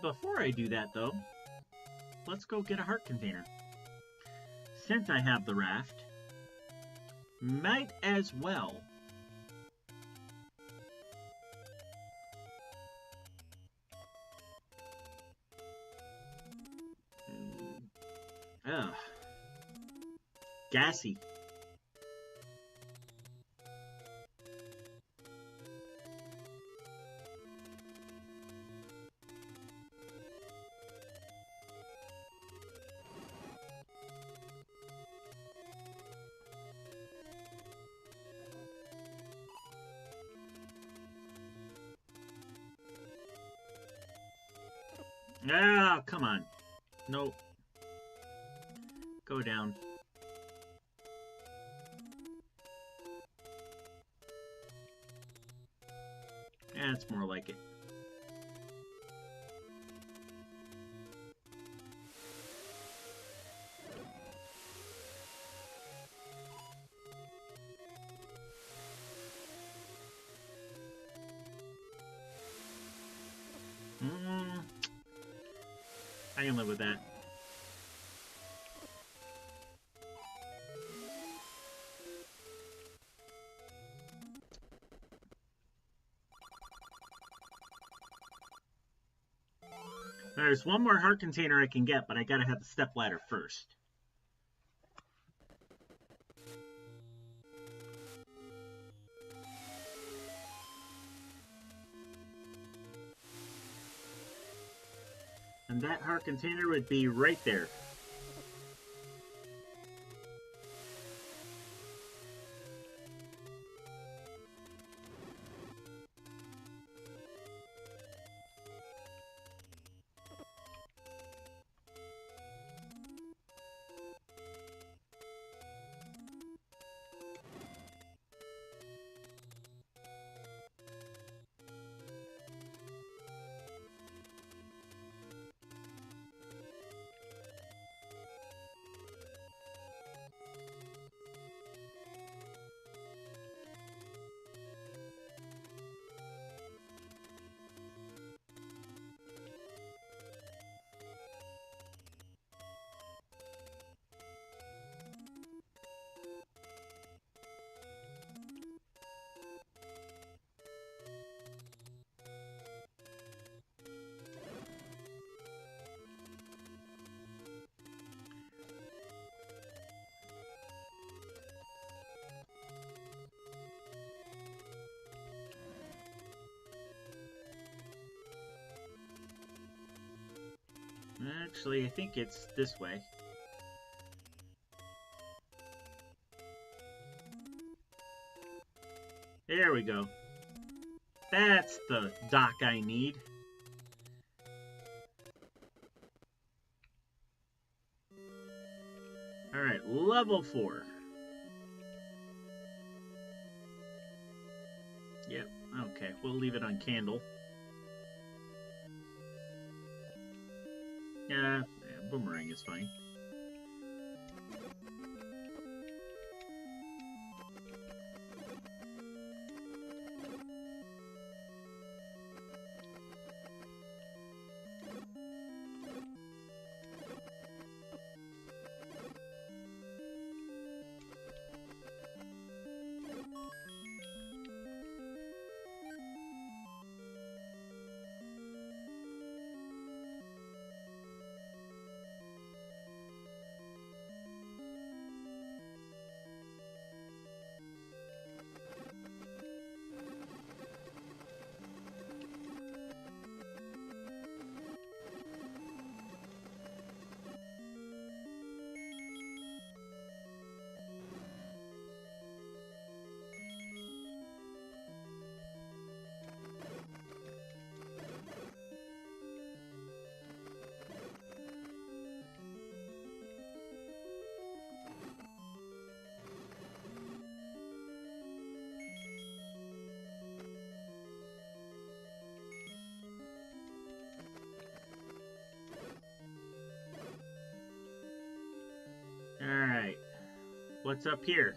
Before I do that though, let's go get a heart container. Since I have the raft, might as well. Ugh. Gassy. Ah, come on. Nope. Go down. Yeah, it's more like it. I can live with that. There's one more heart container I can get, but I gotta have the step ladder first. And that heart container would be right there. Actually, I think it's this way. There we go. That's the dock I need. Alright, level 4. Yep, okay, we'll leave it on candle. Yeah, boomerang is fine. Alright, what's up here?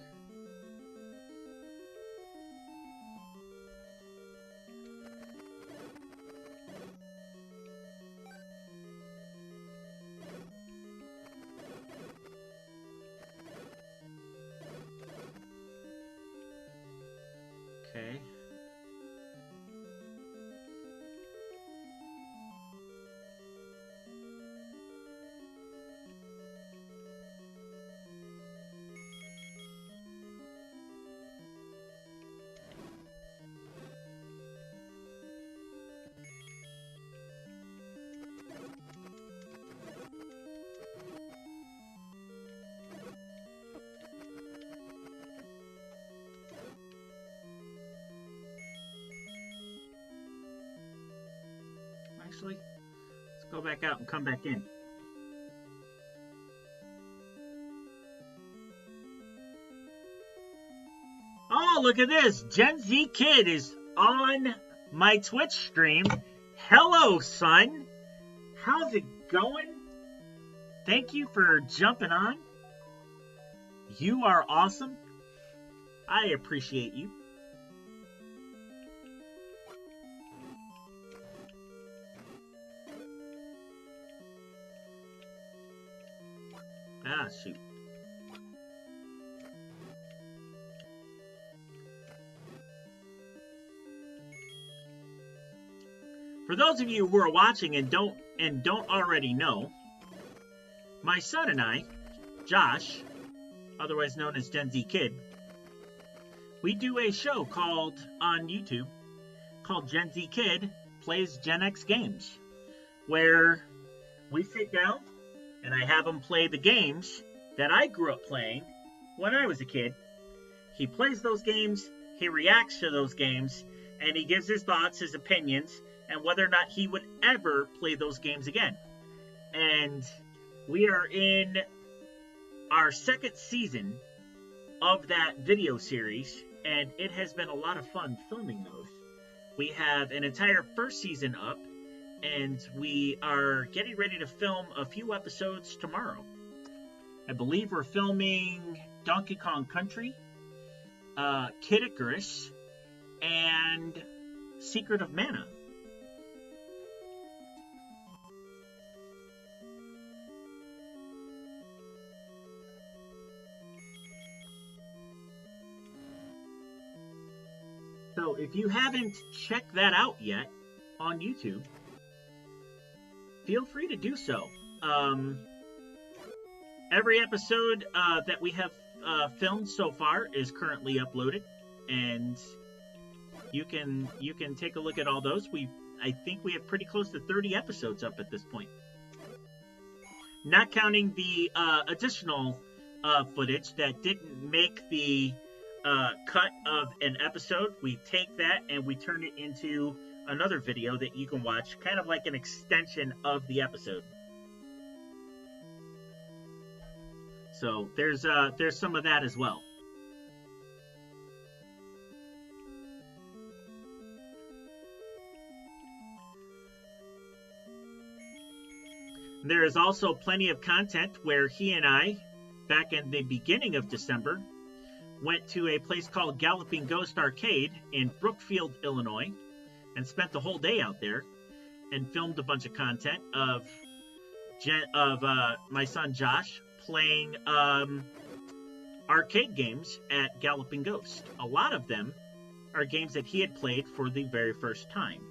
Okay. Actually, let's Go back out and come back in. Oh, look at this. Gen Z Kid is on my Twitch stream. Hello, son. How's it going? Thank you for jumping on. You are awesome. I appreciate you. Ah, shoot. For those of you who are watching and don't already know, my son and I, Josh, otherwise known as Gen Z Kid, we do a show on YouTube called Gen Z Kid Plays Gen X Games, where we sit down and I have him play the games that I grew up playing when I was a kid. He plays those games, he reacts to those games, and he gives his thoughts, his opinions, and whether or not he would ever play those games again. And we are in our second season of that video series, and it has been a lot of fun filming those. We have an entire first season up, and we are getting ready to film a few episodes tomorrow. I believe we're filming Donkey Kong Country, Kid Icarus, and Secret of Mana. So if you haven't checked that out yet on YouTube, feel free to do so. Every episode that we have filmed so far is currently uploaded, and you can take a look at all those. I think we have pretty close to 30 episodes up at this point, not counting the additional footage that didn't make the cut of an episode. We take that and we turn it into another video that you can watch, kind of like an extension of the episode. So there's some of that as well. There is also plenty of content where he and I, back in the beginning of December, went to a place called Galloping Ghost Arcade in Brookfield, Illinois, and spent the whole day out there and filmed a bunch of content of my son Josh playing arcade games at Galloping Ghost. A lot of them are games that he had played for the very first time.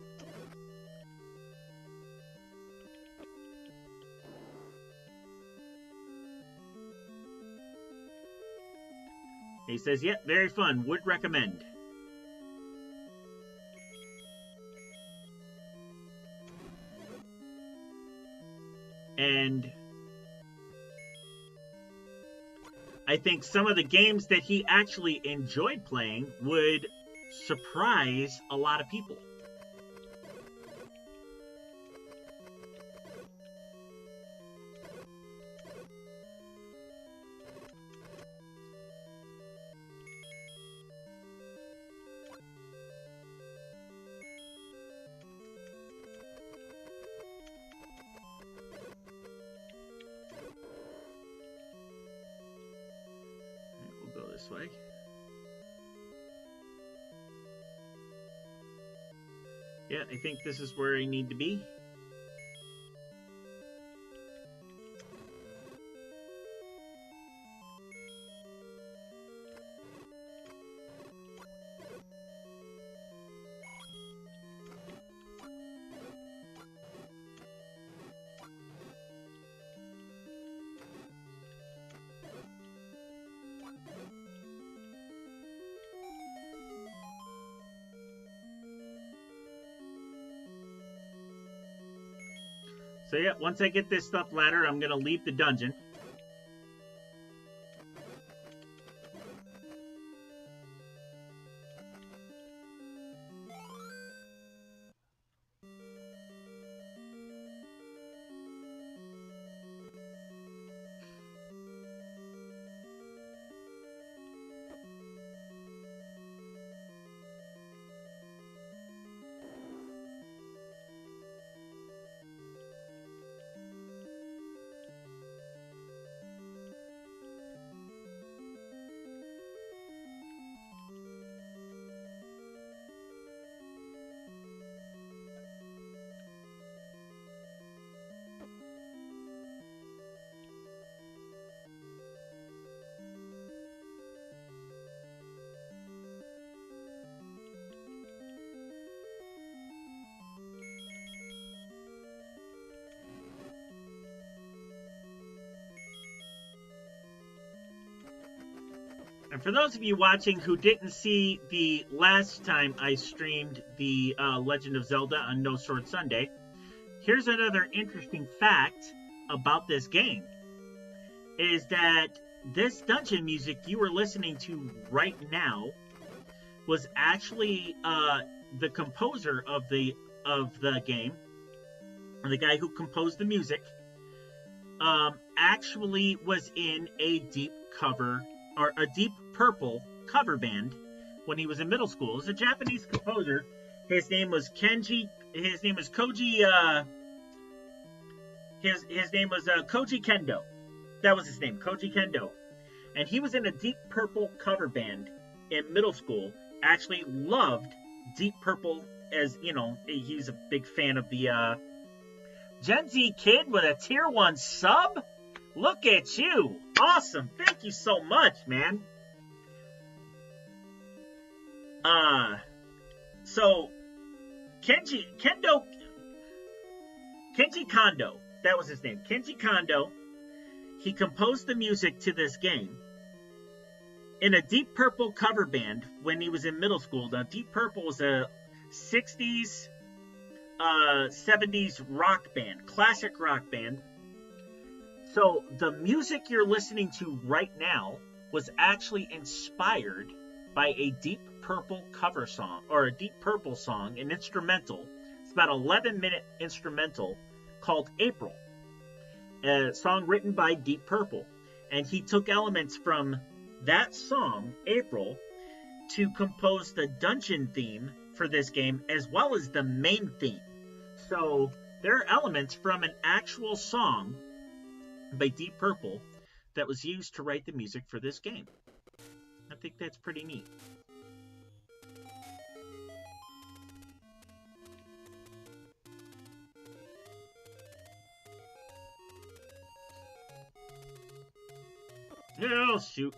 He says, yep, very fun. Would recommend. And I think some of the games that he actually enjoyed playing would surprise a lot of people. Way. Yeah, I think this is where I need to be. So yeah, once I get this up ladder, I'm going to leave the dungeon. And for those of you watching who didn't see the last time I streamed the Legend of Zelda on No Sword Sunday, here's another interesting fact about this game, is that this dungeon music you were listening to right now was actually the composer of the game, the guy who composed the music, actually was in a Deep Purple cover band when he was in middle school. It was a Japanese composer. His name was Koji. His name was Koji Kendo. That was his name, Koji Kendo. And he was in a Deep Purple cover band in middle school. Actually loved Deep Purple, as you know, he's a big fan of the Gen Z Kid with a tier 1 sub. Look at you. Awesome. Thank you so much, man. So Kenji Kondo, that was his name. Kenji Kondo. He composed the music to this game in a Deep Purple cover band when he was in middle school. Now, Deep Purple was a 60s, 70s rock band, classic rock band. So the music you're listening to right now was actually inspired by a Deep Purple cover song, or a Deep Purple song, an instrumental. It's about an 11-minute instrumental called April, a song written by Deep Purple. And he took elements from that song, April, to compose the dungeon theme for this game, as well as the main theme. So there are elements from an actual song by Deep Purple that was used to write the music for this game. I think that's pretty neat. Oh, shoot.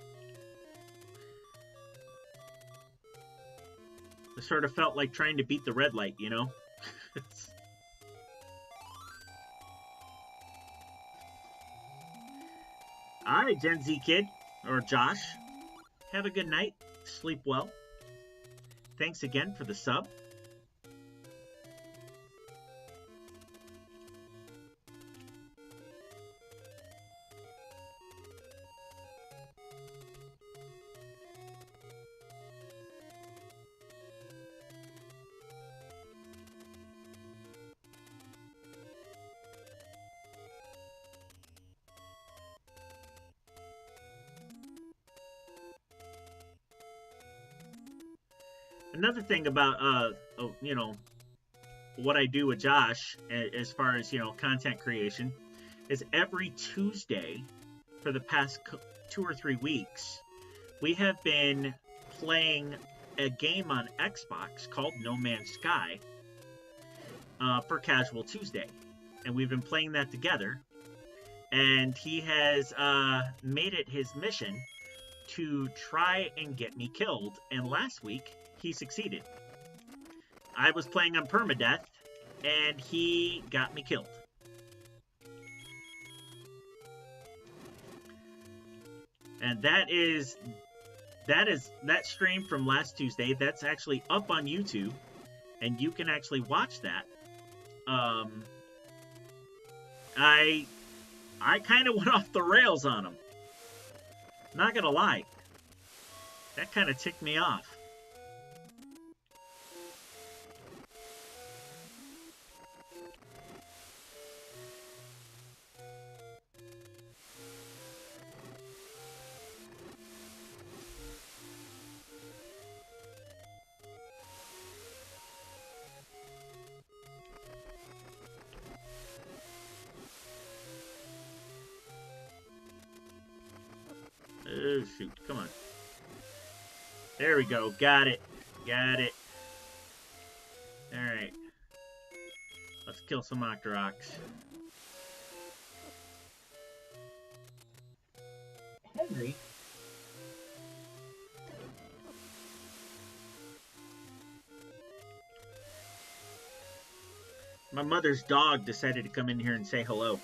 I sort of felt like trying to beat the red light, you know? Alright, Gen Z Kid, or Josh. Have a good night. Sleep well. Thanks again for the sub. Another thing about, you know, what I do with Josh as far as, you know, content creation is every Tuesday for the past 2 or 3 weeks, we have been playing a game on Xbox called No Man's Sky for Casual Tuesday. And we've been playing that together. And he has made it his mission to try and get me killed. And last week, he succeeded. I was playing on permadeath, and he got me killed. And that stream from last Tuesday. That's actually up on YouTube, and you can actually watch that. I kind of went off the rails on him. Not gonna lie. That kind of ticked me off. Oh, shoot. Come on. There we go. Got it. Got it. Alright. Let's kill some Octoroks. Henry? My mother's dog decided to come in here and say hello.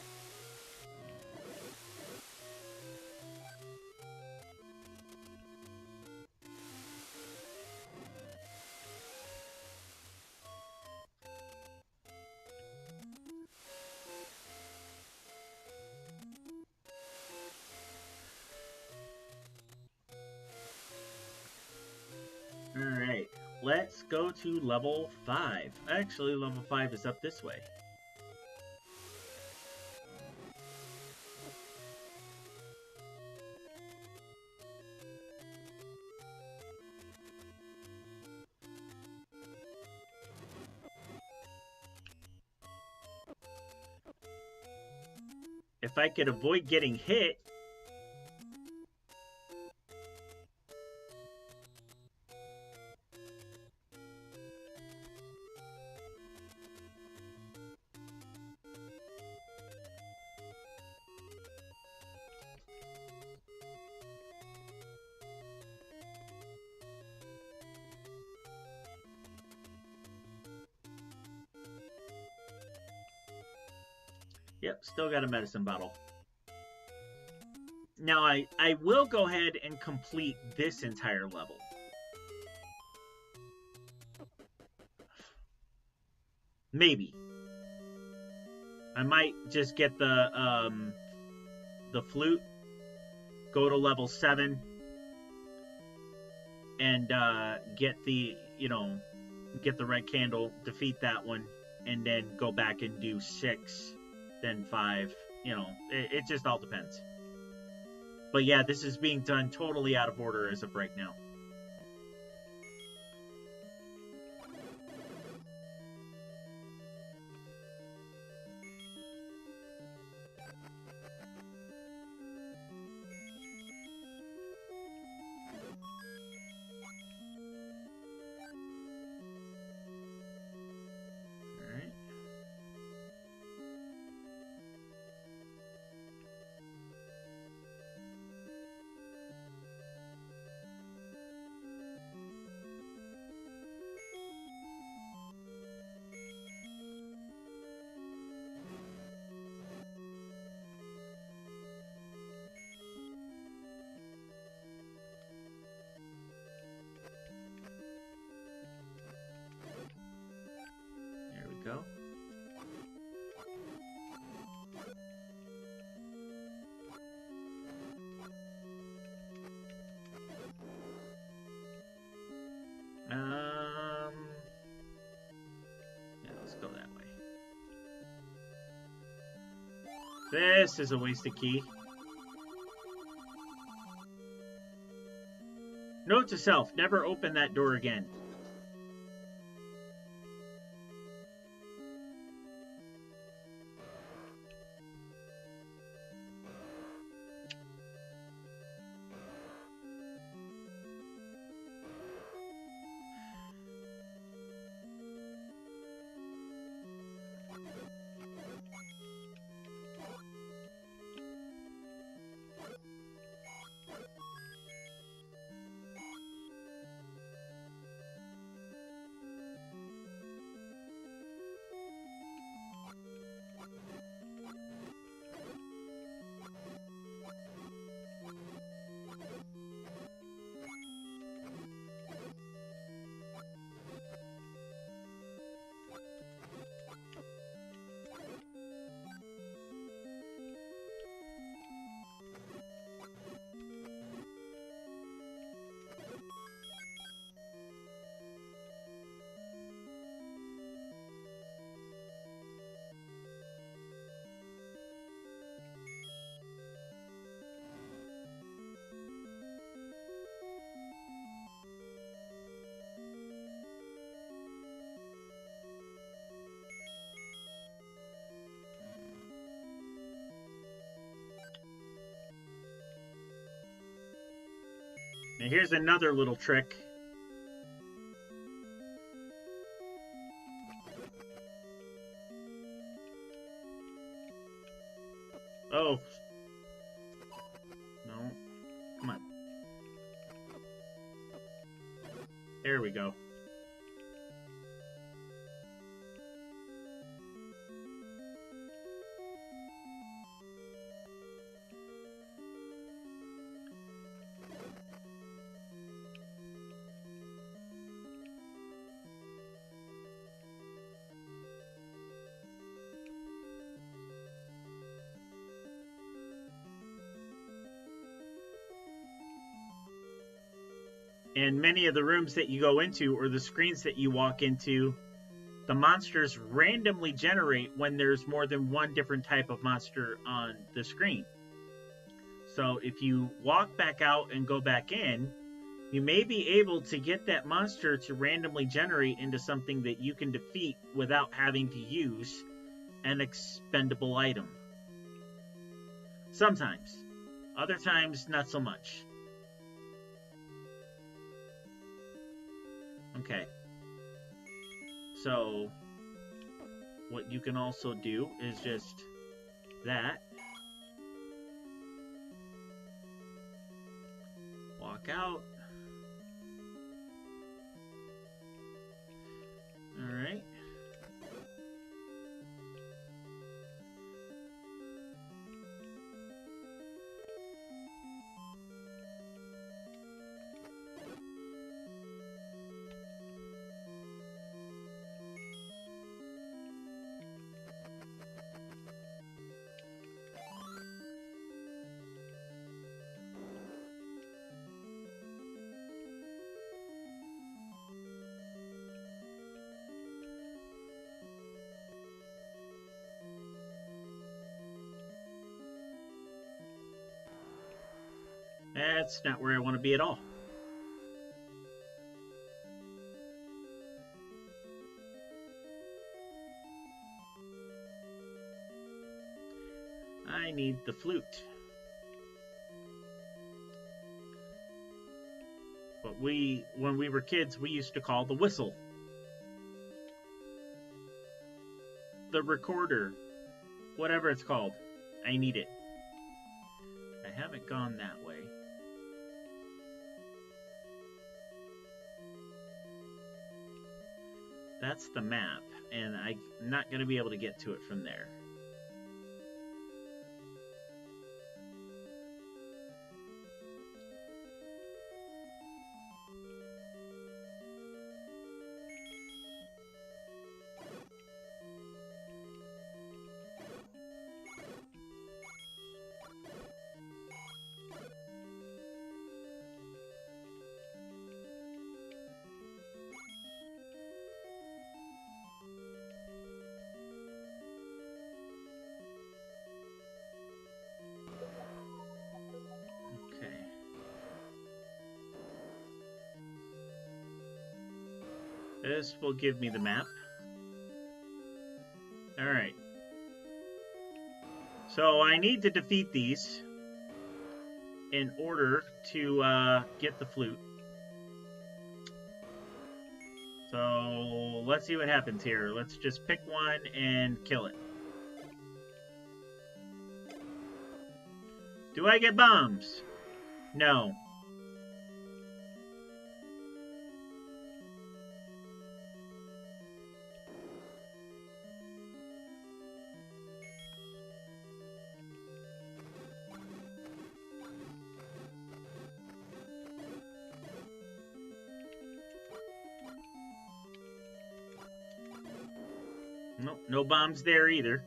let's go to level 5. Actually, level 5 is up this way. If I could avoid getting hit. Yep, still got a medicine bottle. Now, I will go ahead and complete this entire level. Maybe. I might just get the flute, go to level 7, and get the, get the red candle, defeat that one, and then go back and do 6, then 5. It just all depends. But yeah, this is being done totally out of order as of right now. Go. Yeah, let's go that way. This is a wasted key. Note to self, never open that door again. Now here's another little trick. Oh. No. Come on. There we go. And many of the rooms that you go into or the screens that you walk into, the monsters randomly generate when there's more than one different type of monster on the screen. So if you walk back out and go back in, you may be able to get that monster to randomly generate into something that you can defeat without having to use an expendable item. Sometimes. Other times, not so much. Okay. So, what you can also do is just that. Walk out. Alright. That's not where I want to be at all. I need the flute. But when we were kids, we used to call the whistle. The recorder. Whatever it's called. I need it. I haven't gone that way. That's the map, and I'm not going to be able to get to it from there. This will give me the map. Alright. So I need to defeat these in order to get the flute. So let's see what happens here. Let's just pick one and kill it. Do I get bombs? No. Nope, no bombs there either.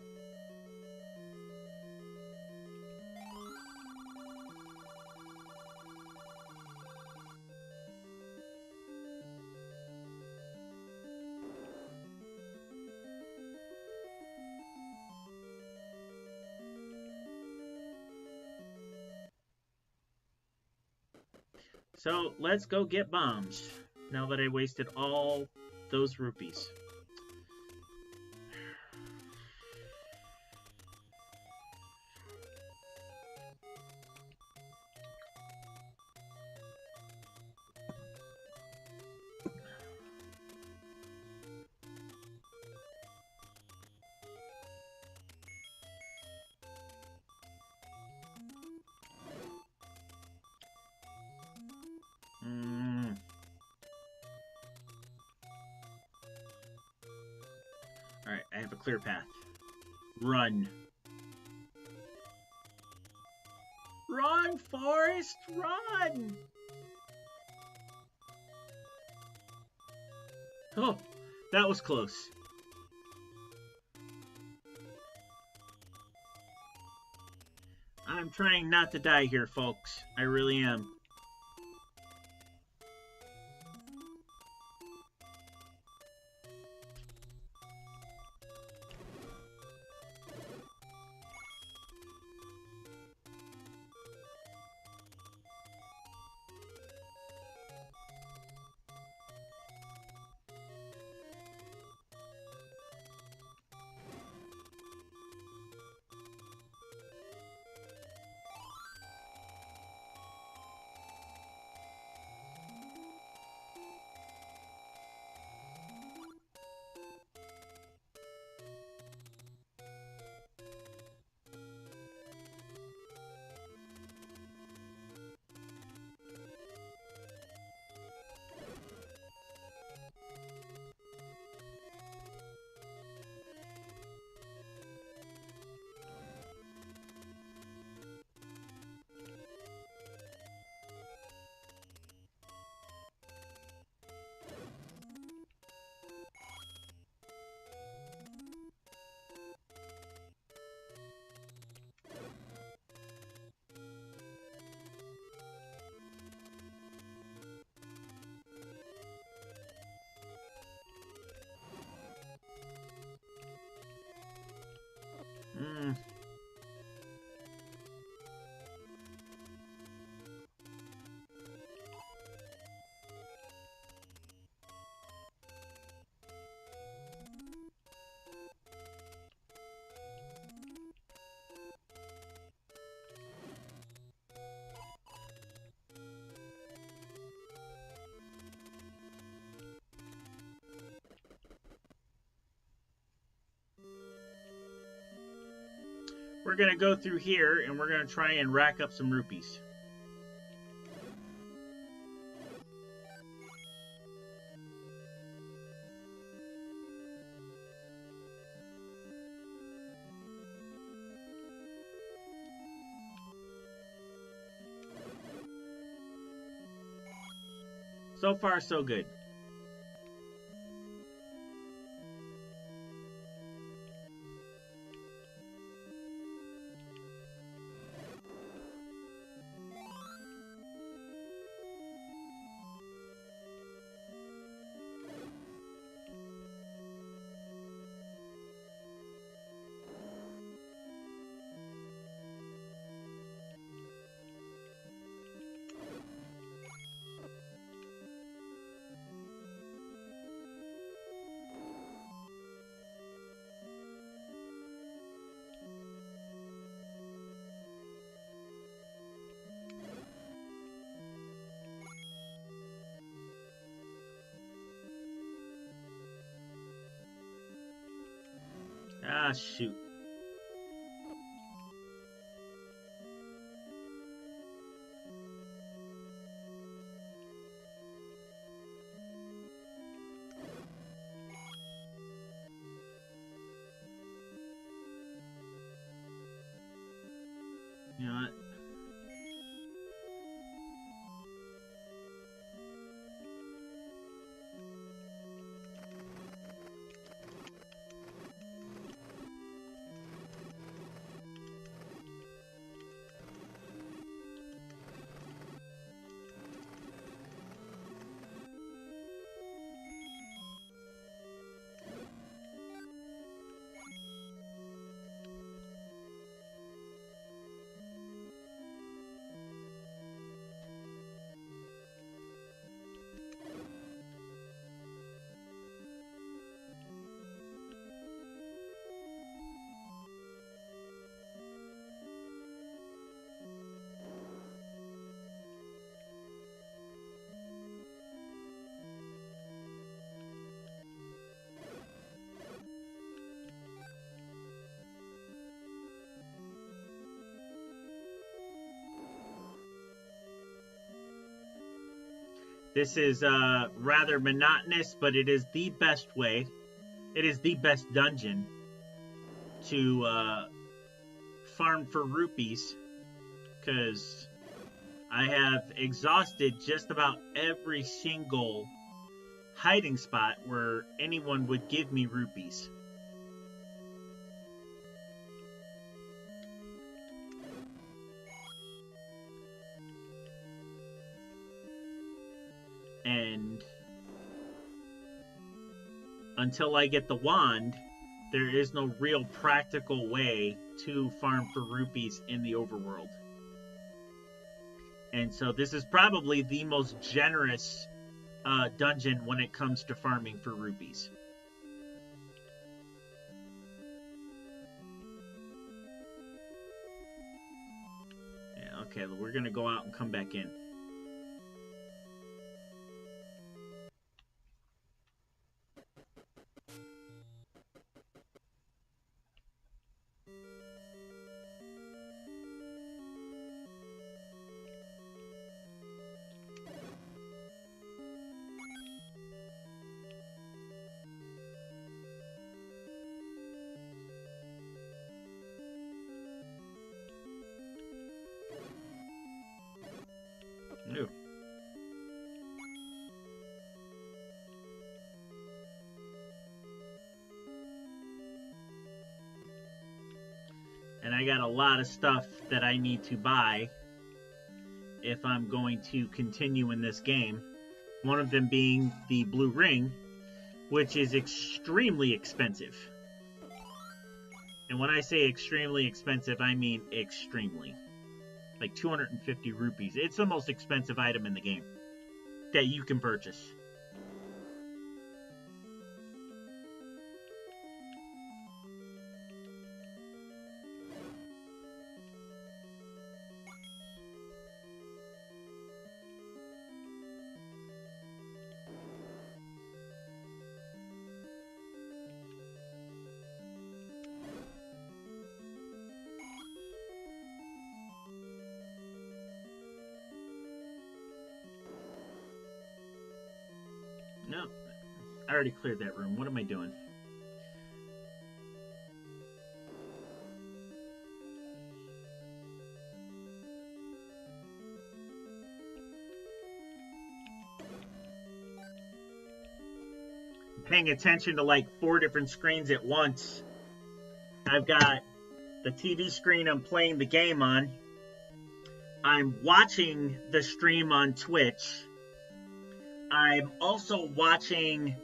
So let's go get bombs, now that I wasted all those rupees. Alright, I have a clear path. Run. Run, Forrest, run! Oh, that was close. I'm trying not to die here, folks. I really am. Mm. We're going to go through here and we're going to try and rack up some rupees. So far, so good. Ah, shoot. You know what? This is rather monotonous, but it is the best way. It is the best dungeon to farm for rupees, because I have exhausted just about every single hiding spot where anyone would give me rupees. And until I get the wand, there is no real practical way to farm for rupees in the overworld. And so this is probably the most generous dungeon when it comes to farming for rupees. Yeah, okay, we're gonna go out and come back in. Ooh. And I got a lot of stuff that I need to buy if I'm going to continue in this game. One of them being the blue ring, which is extremely expensive. And when I say extremely expensive, I mean extremely. Like 250 rupees. It's the most expensive item in the game that you can purchase. No, I already cleared that room. What am I doing? I'm paying attention to like 4 different screens at once. I've got the TV screen I'm playing the game on. I'm watching the stream on Twitch. I'm also watching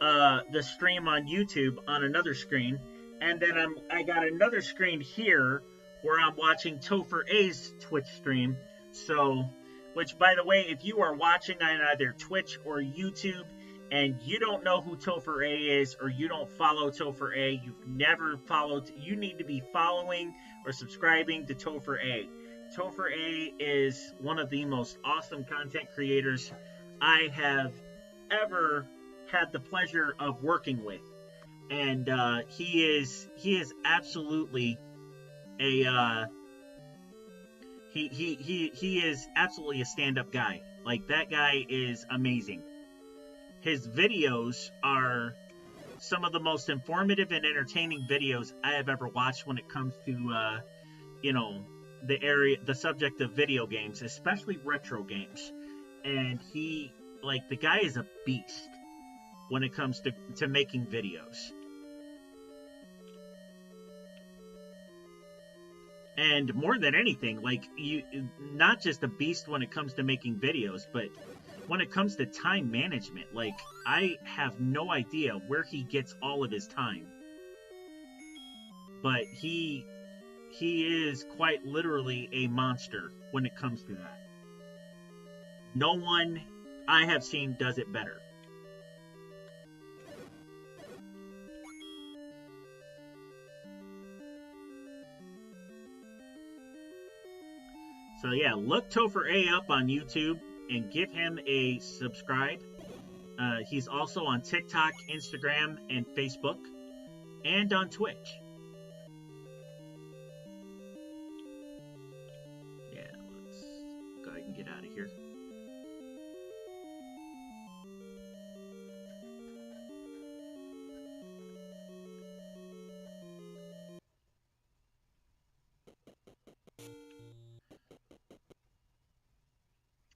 the stream on YouTube on another screen, and then I got another screen here where I'm watching Topher A's Twitch stream. So, which by the way, if you are watching on either Twitch or YouTube and you don't know who Topher A is, or you don't follow Topher A, you've never followed, you need to be following or subscribing to Topher A. Topher A is one of the most awesome content creators I have ever had the pleasure of working with, and he is absolutely a he is absolutely a stand-up guy. Like, that guy is amazing. His videos are some of the most informative and entertaining videos I have ever watched when it comes to you know, the subject of video games, especially retro games. And he, like, the guy is a beast when it comes to making videos. And more than anything, like, you, not just a beast when it comes to making videos, but when it comes to time management, like, I have no idea where he gets all of his time. But he is quite literally a monster when it comes to that. No one I have seen does it better. So yeah, look Topher A up on YouTube and give him a subscribe. He's also on TikTok, Instagram, and Facebook, and on Twitch. Yeah, let's go ahead and get out of here.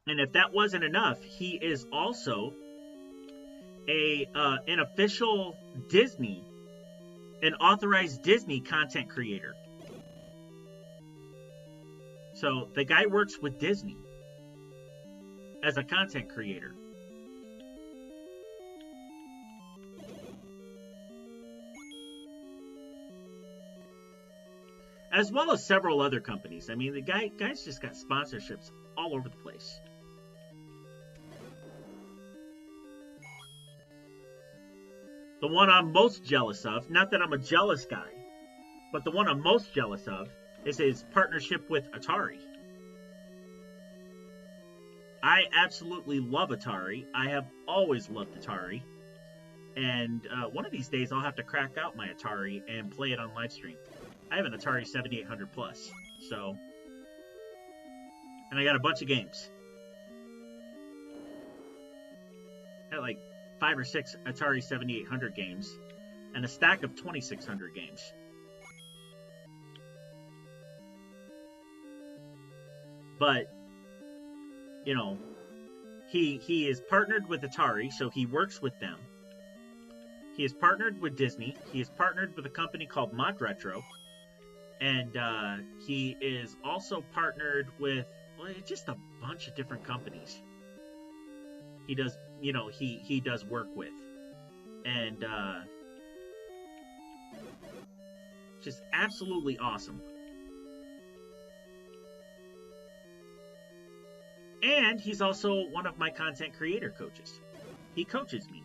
And if that wasn't enough, he is also an official Disney, an authorized Disney content creator. So the guy works with Disney as a content creator. As well as several other companies. I mean, the guy's just got sponsorships all over the place. The one I'm most jealous of, not that I'm a jealous guy, but the one I'm most jealous of is his partnership with Atari. I absolutely love Atari. I have always loved Atari. And one of these days I'll have to crack out my Atari and play it on live stream. I have an Atari 7800 Plus, so... And I got a bunch of games. I had like 5 or 6 Atari 7800 games, and a stack of 2600 games. But, you know, he is partnered with Atari, so he works with them. He is partnered with Disney. He is partnered with a company called Mod Retro. And he is also partnered with, well, just a bunch of different companies. He does, you know, he does work with. And which is absolutely awesome. And he's also one of my content creator coaches. He coaches me.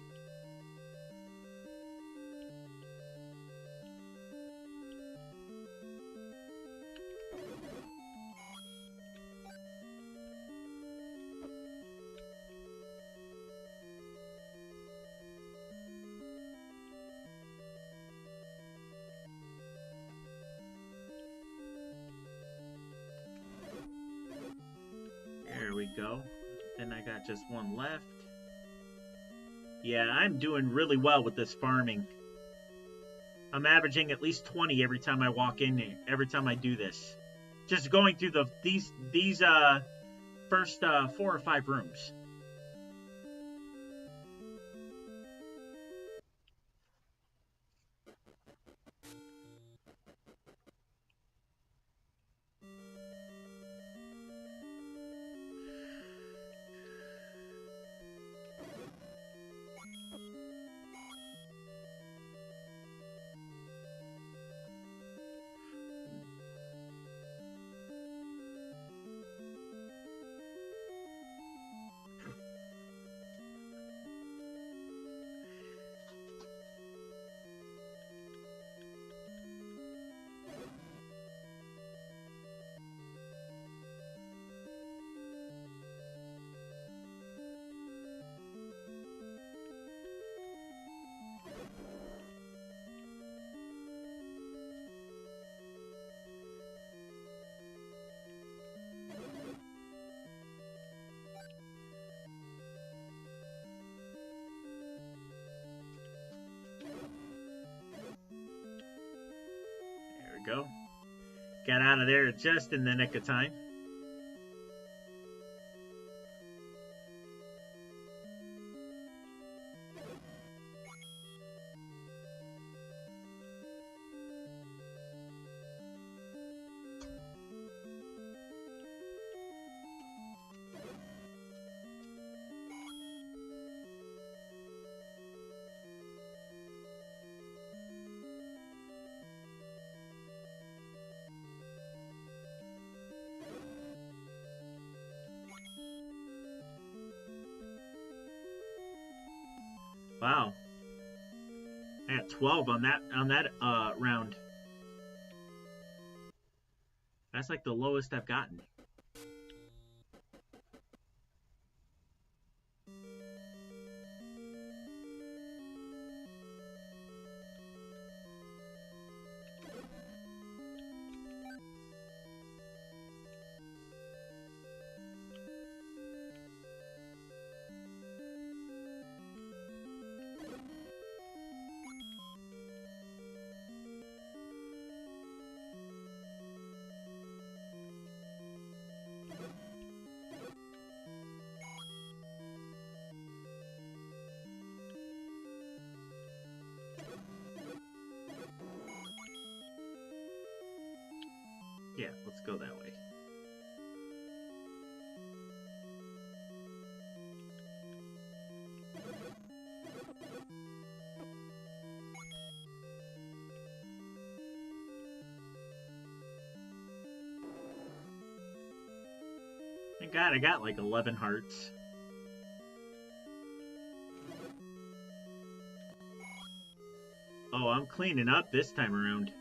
There we go. Then I got just one left. Yeah, I'm doing really well with this farming. I'm averaging at least 20 every time I walk in there, every time I do this. Just going through these first 4 or 5 rooms. Go. Got out of there just in the nick of time. Wow. I got 12 on that round. That's like the lowest I've gotten. Yeah, let's go that way. Thank God I got like 11 hearts. Oh, I'm cleaning up this time around.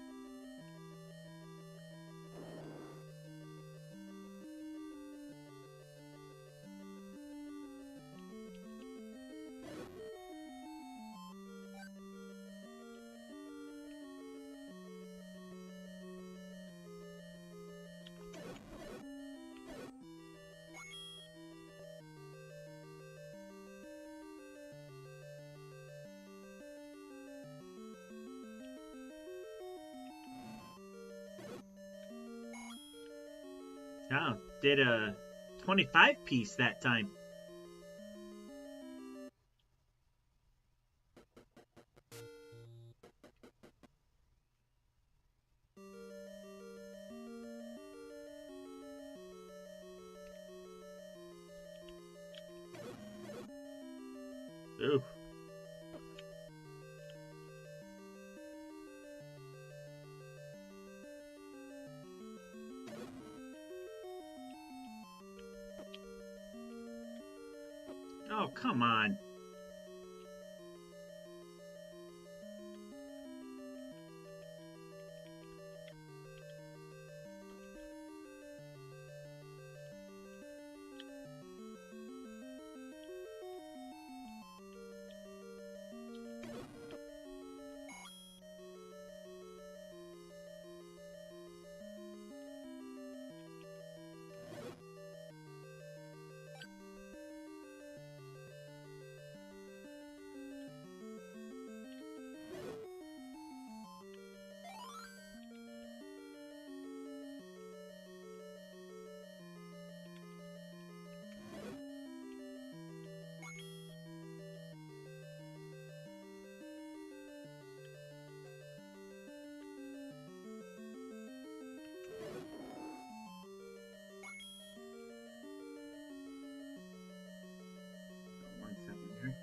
Oh, did a 25 piece that time. Ooh. Oh, come on. One second here.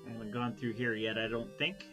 I haven't gone through here yet, I don't think.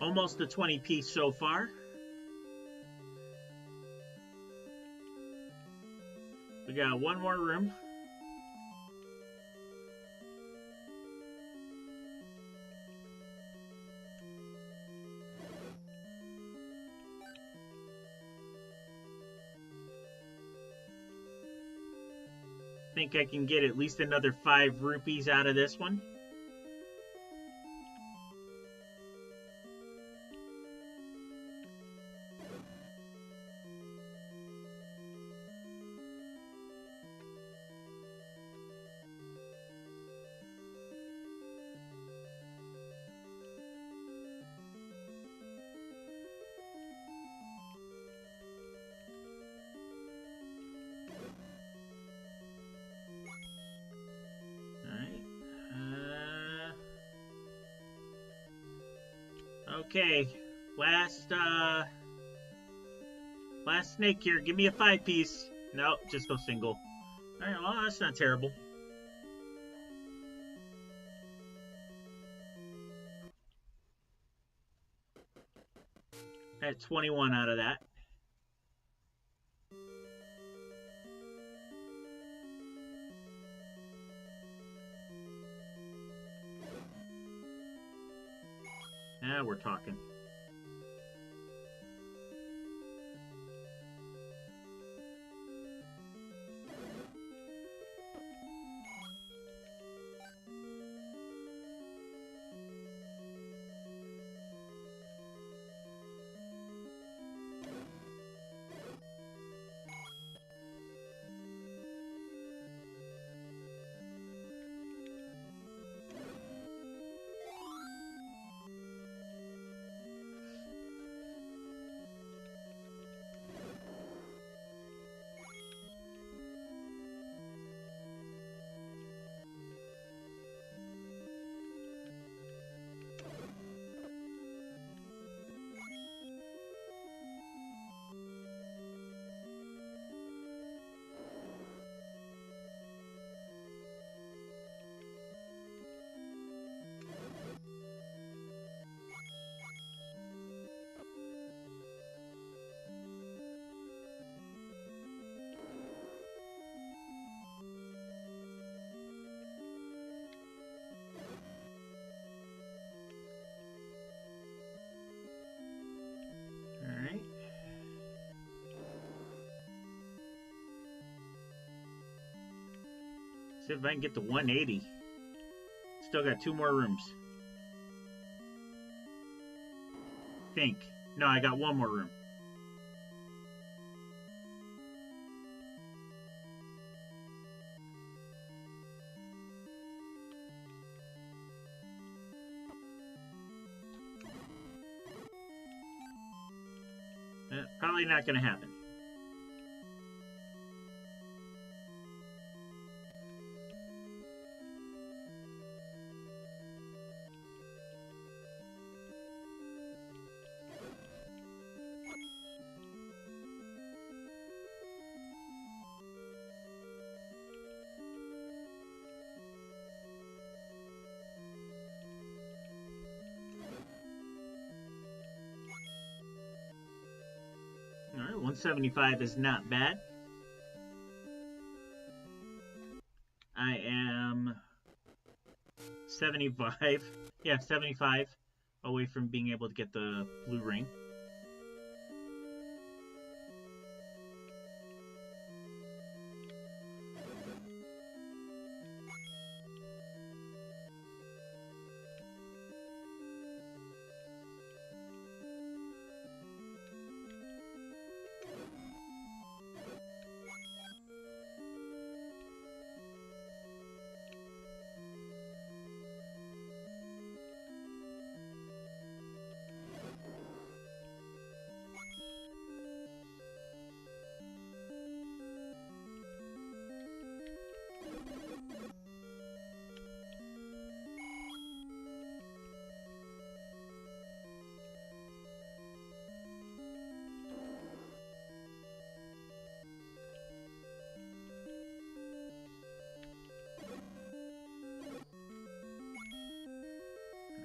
Almost a 20 piece so far. We got one more room. Think I can get at least another 5 rupees out of this one. Okay, last snake here. Give me a 5 piece. No, just a single. All right, well, that's not terrible. I had 21 out of that. Now we're talking. See if I can get to 180. Still got 2 more rooms. Think. No, I got 1 more room. Probably not going to happen. Alright, 175 is not bad. I am 75. Yeah, 75 away from being able to get the blue ring.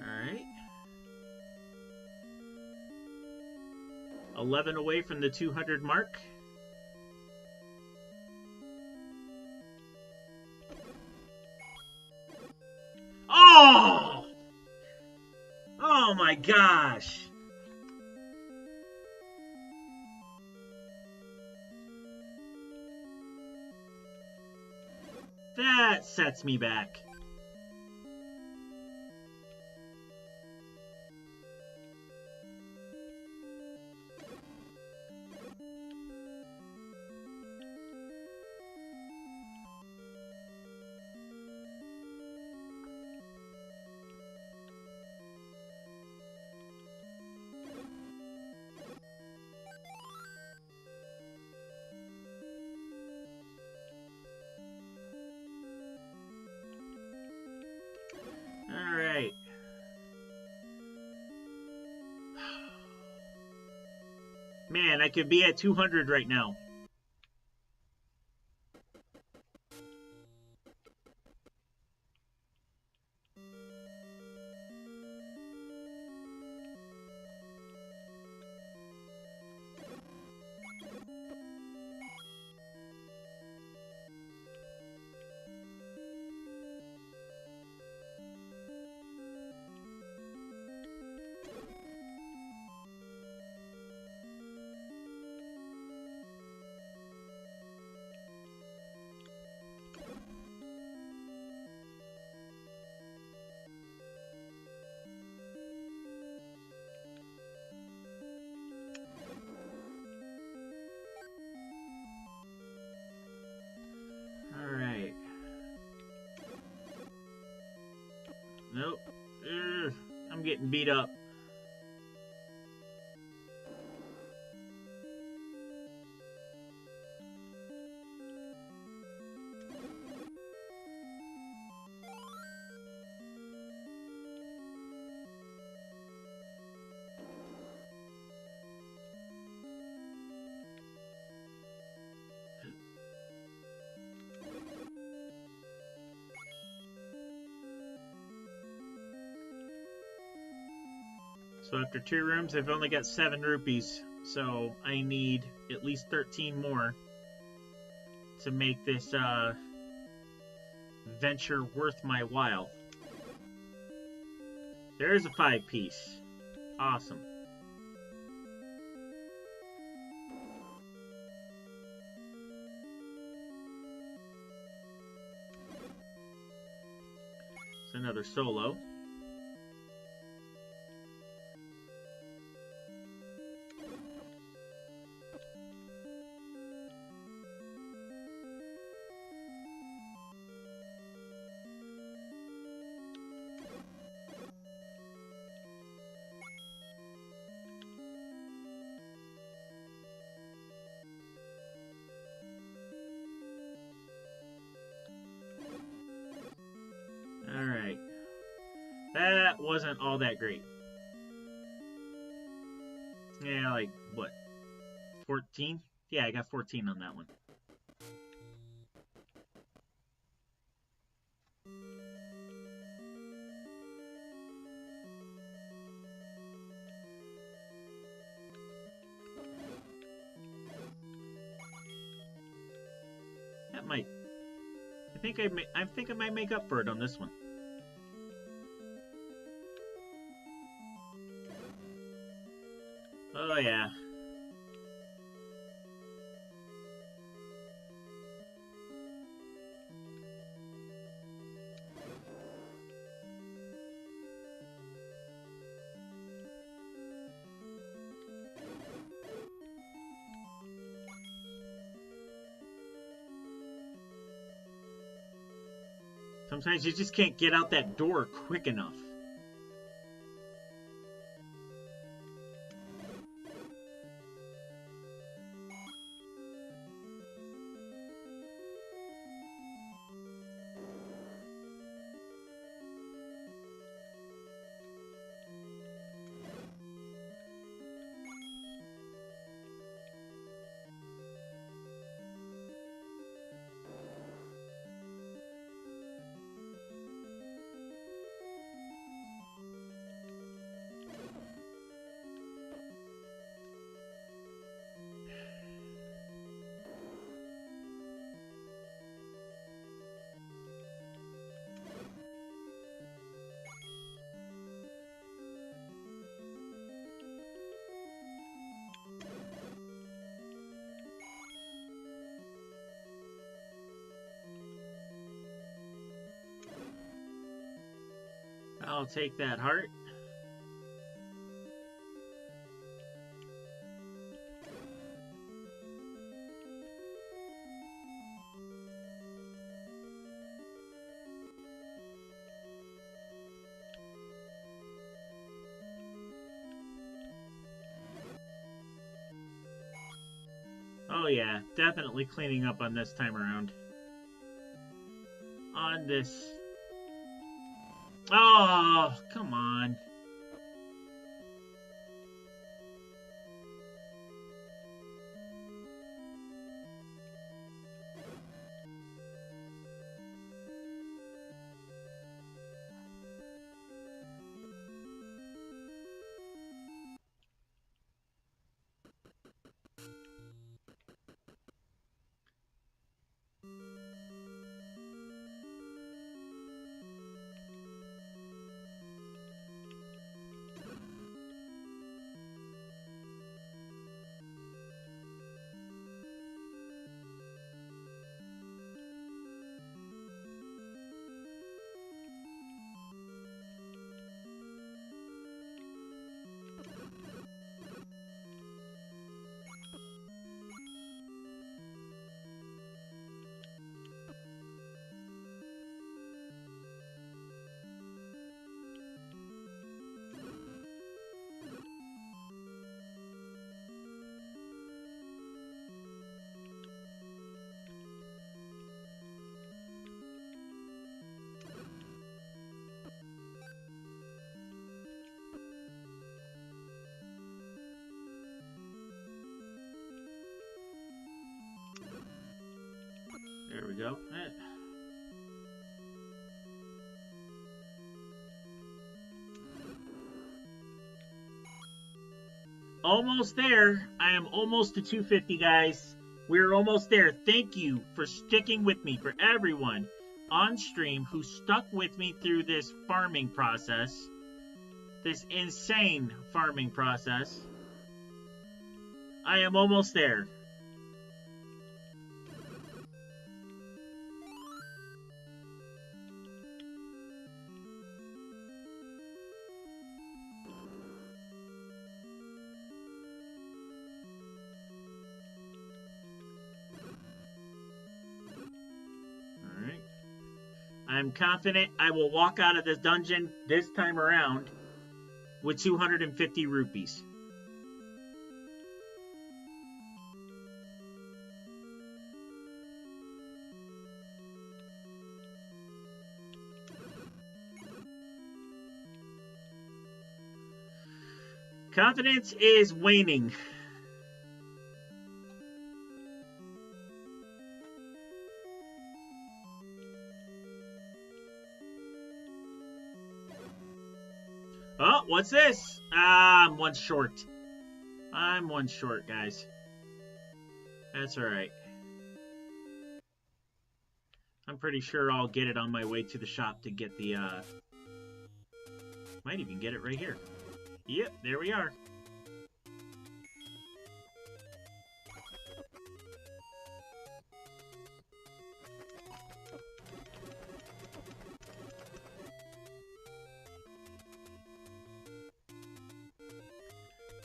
Alright. 11 away from the 200 mark. Oh! Oh my gosh! That sets me back. Alright. Man, I could be at 200 right now. Alright. Nope. I'm getting beat up. So after 2 rooms, I've only got 7 rupees. So I need at least 13 more to make this venture worth my while. There's a 5-piece. Awesome. So Another solo. Alright. That wasn't all that great. Yeah, like, what? 14? Yeah, I got 14 on that one. That might... I think I might make up for it on this one. Oh, yeah. Sometimes you just can't get out that door quick enough. I'll take that heart. Oh yeah, definitely cleaning up on this time around. On this... Oh, come on. There we go. Almost there. I am almost to 250, guys. We're almost there. Thank you for sticking with me, for everyone on stream who stuck with me through this farming process. This insane farming process. I am almost there. I'm confident I will walk out of this dungeon this time around with 250 rupees. Confidence is waning. Oh, what's this? Ah, I'm one short. I'm one short, guys. That's alright. I'm pretty sure I'll get it on my way to the shop to get the, might even get it right here. Yep, there we are.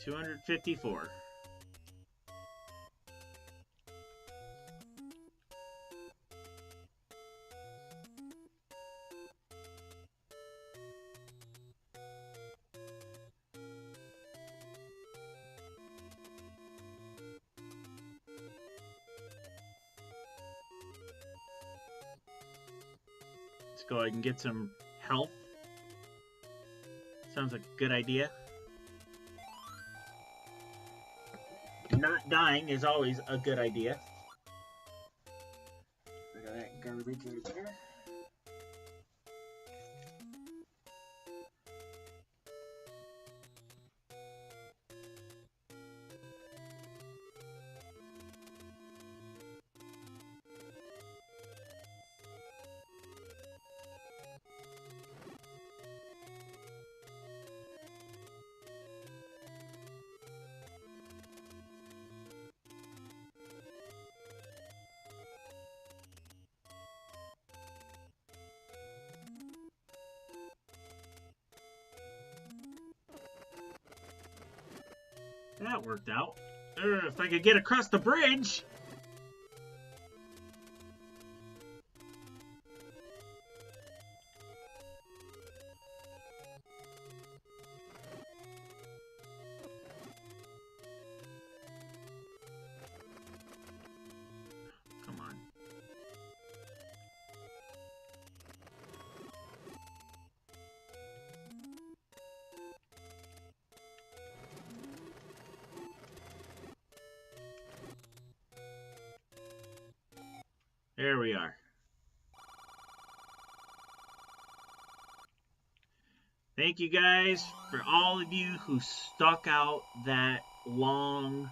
$254. Let's go ahead and get some health. Sounds like a good idea. Not dying is always a good idea. Look at that garbage right there. That worked out. If I could get across the bridge. Come on. There we are. Thank you guys for all of you who stuck out that long,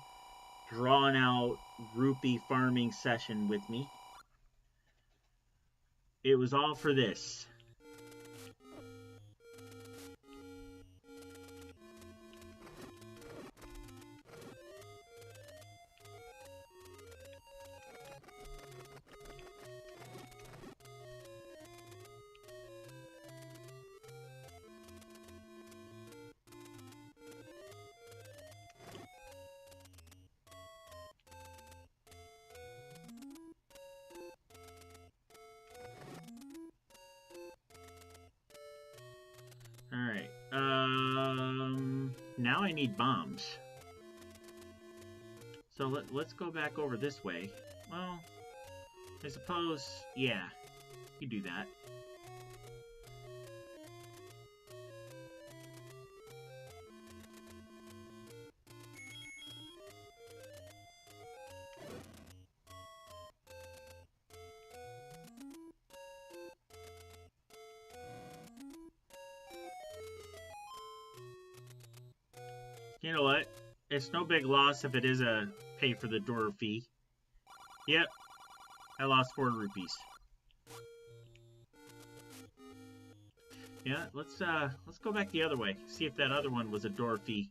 drawn out rupee farming session with me. It was all for this. Alright, now I need bombs. So let's go back over this way. Well, I suppose, yeah, you do that. You know what? It's no big loss if it is a pay for the door fee. Yep, I lost 4 rupees. Yeah, let's go back the other way. See if that other one was a door fee.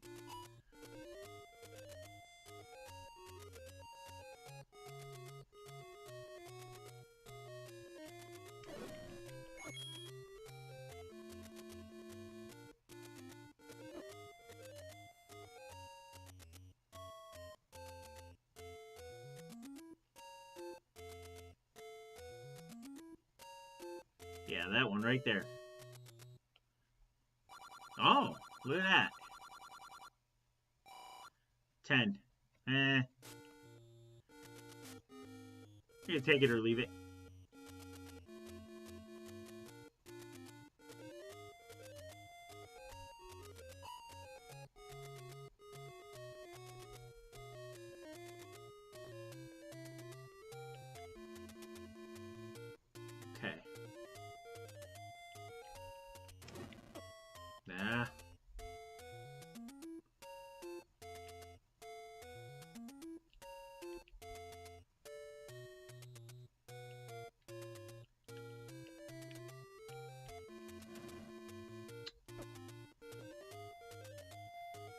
Yeah, that one right there. Oh, look at that. 10. Eh. You can take it or leave it. Okay. Nah.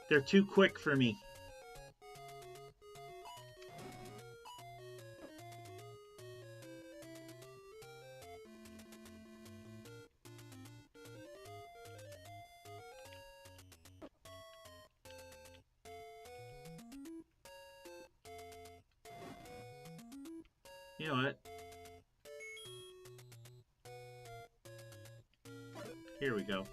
They're too quick for me. You know what? Here we go.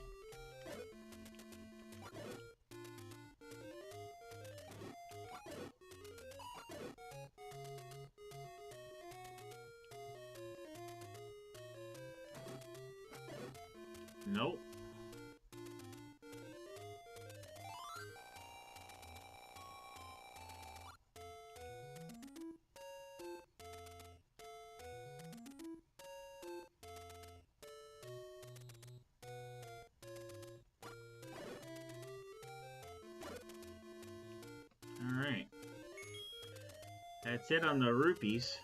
Nope. Alright. That's it on the rupees.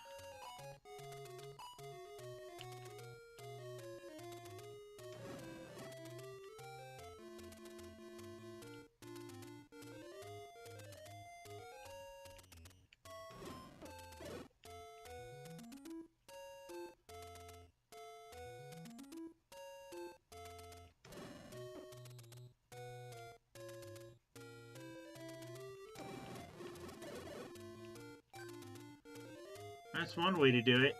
That's one way to do it.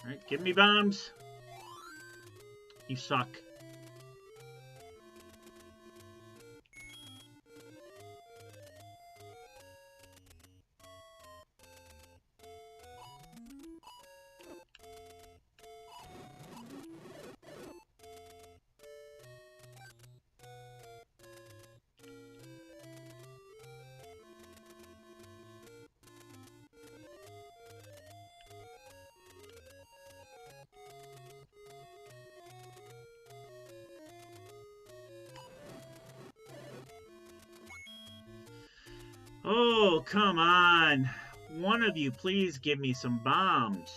Alright, give me bombs. You suck. Oh, come on. One of you, please give me some bombs.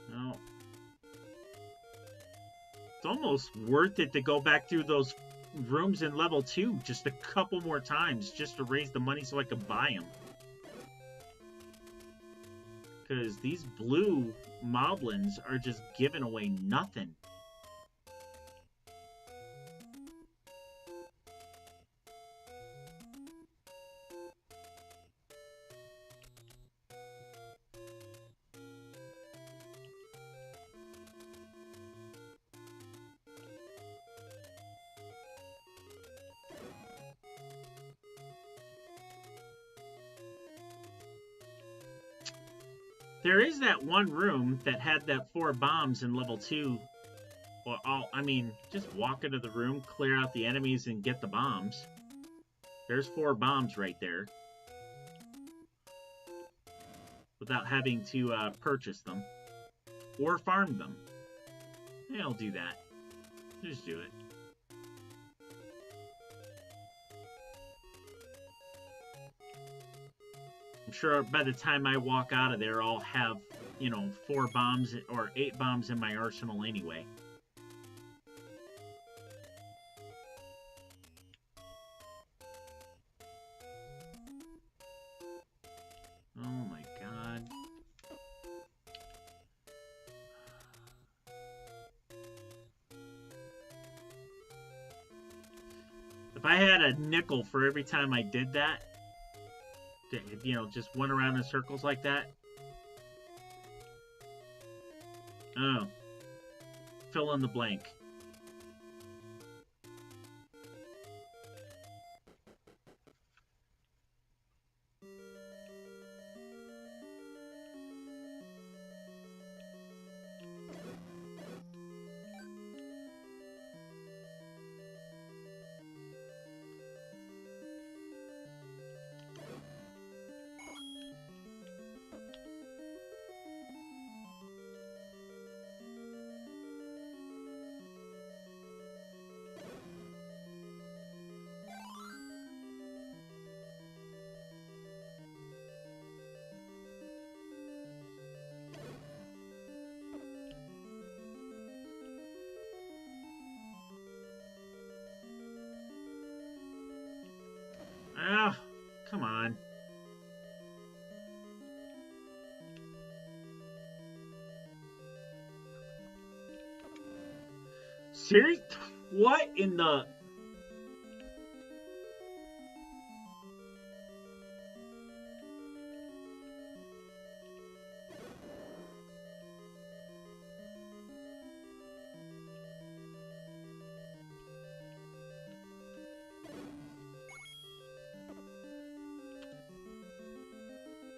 No. It's almost worth it to go back through those rooms in level 2 just a couple more times just to raise the money so I could buy them. Because these blue moblins are just giving away nothing. There is that one room that had that 4 bombs in level 2. Well, I mean, just walk into the room, clear out the enemies, and get the bombs. There's 4 bombs right there. Without having to purchase them. Or farm them. Yeah, I'll do that. Just do it. I'm sure by the time I walk out of there, I'll have, you know, 4 bombs or 8 bombs in my arsenal anyway. Oh my god. If I had a nickel for every time I did that, you know, just went around in circles like that. Oh. Fill in the blank. Ah, come on. Seriously? What in the...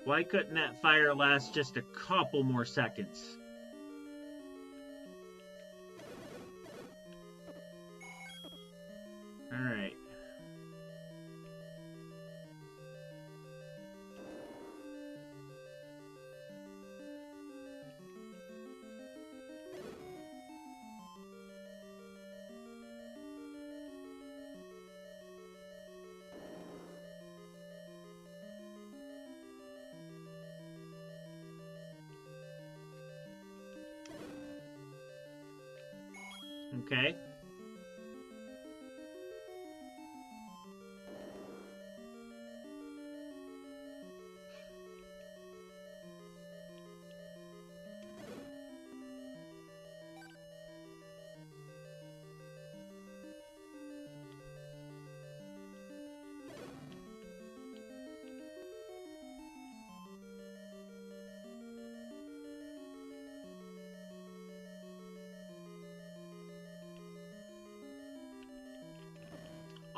Why couldn't that fire last just a couple more seconds? Alright. Okay.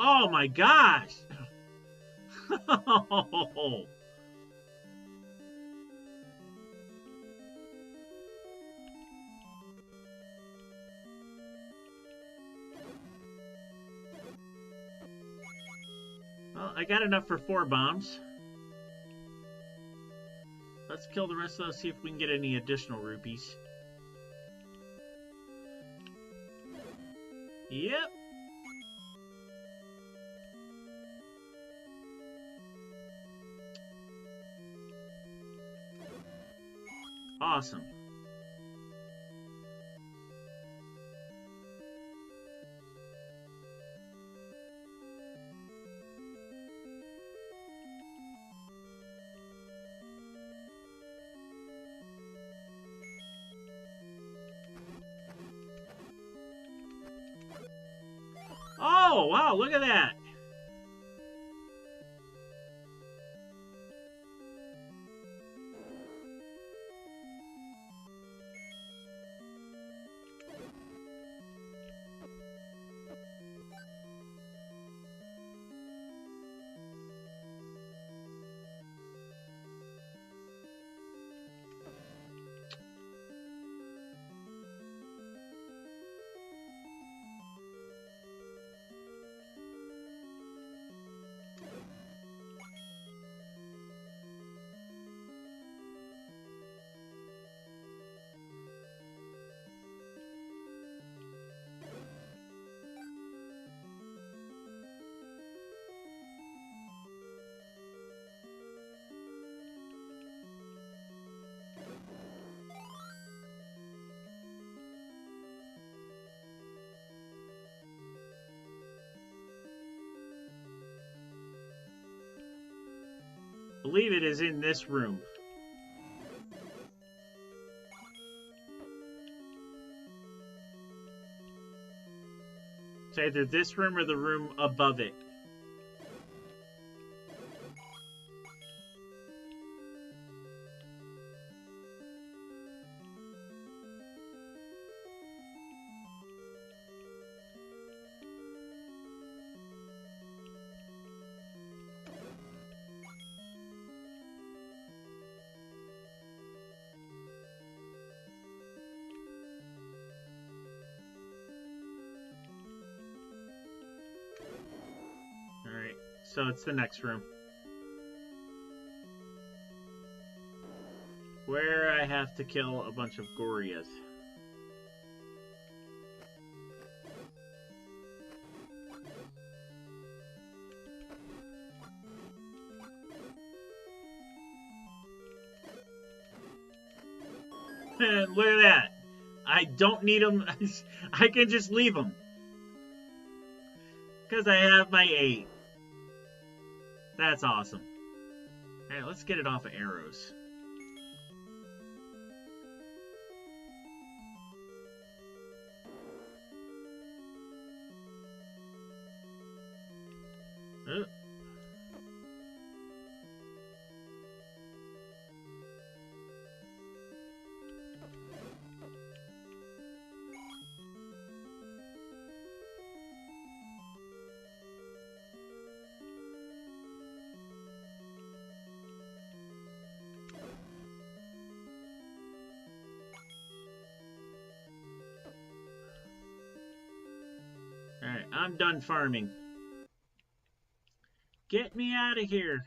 Oh my gosh! Well, I got enough for 4 bombs. Let's kill the rest of those, see if we can get any additional rupees. Yep. Awesome. Oh, wow, look at that. believe it is in this room. It's either this room or the room above it. Alright, so it's the next room. Where I have to kill a bunch of Gorias. Look at that. I don't need them. I can just leave them. Because I have my 8. That's awesome. Alright, let's get it off of arrows. Oh. Alright, I'm done farming. Get me out of here.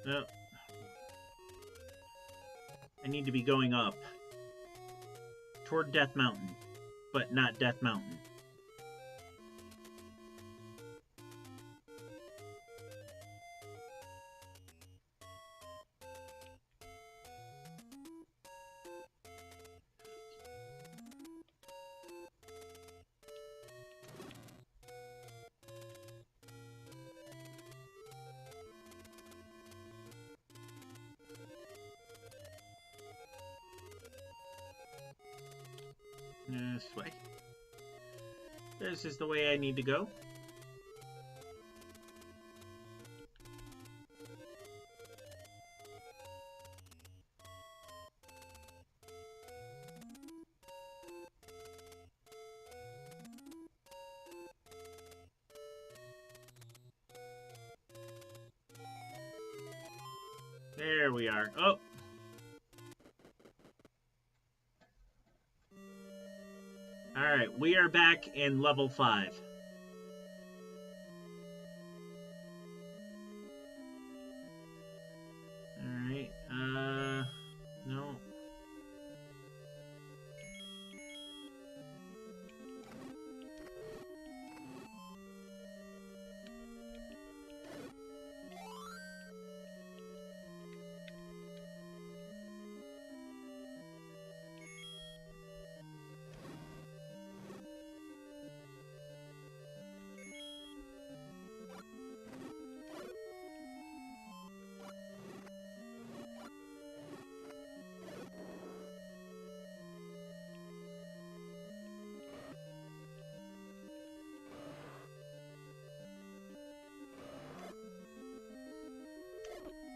No. I need to be going up. Toward Death Mountain. But not Death Mountain. This way. This is the way I need to go. There we are. Oh! Alright, we are back in level 5. Alright, no.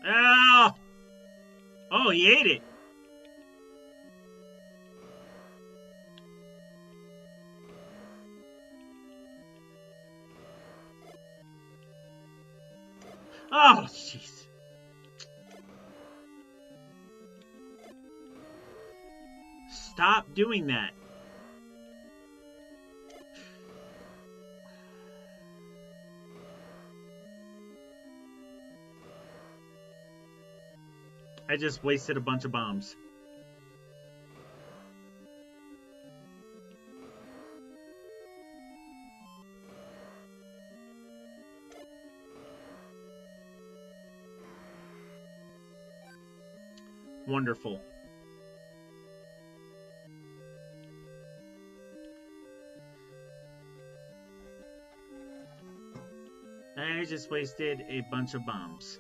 Ah! Oh, he ate it. Oh, jeez. Stop doing that. I just wasted a bunch of bombs. Wonderful. I just wasted a bunch of bombs.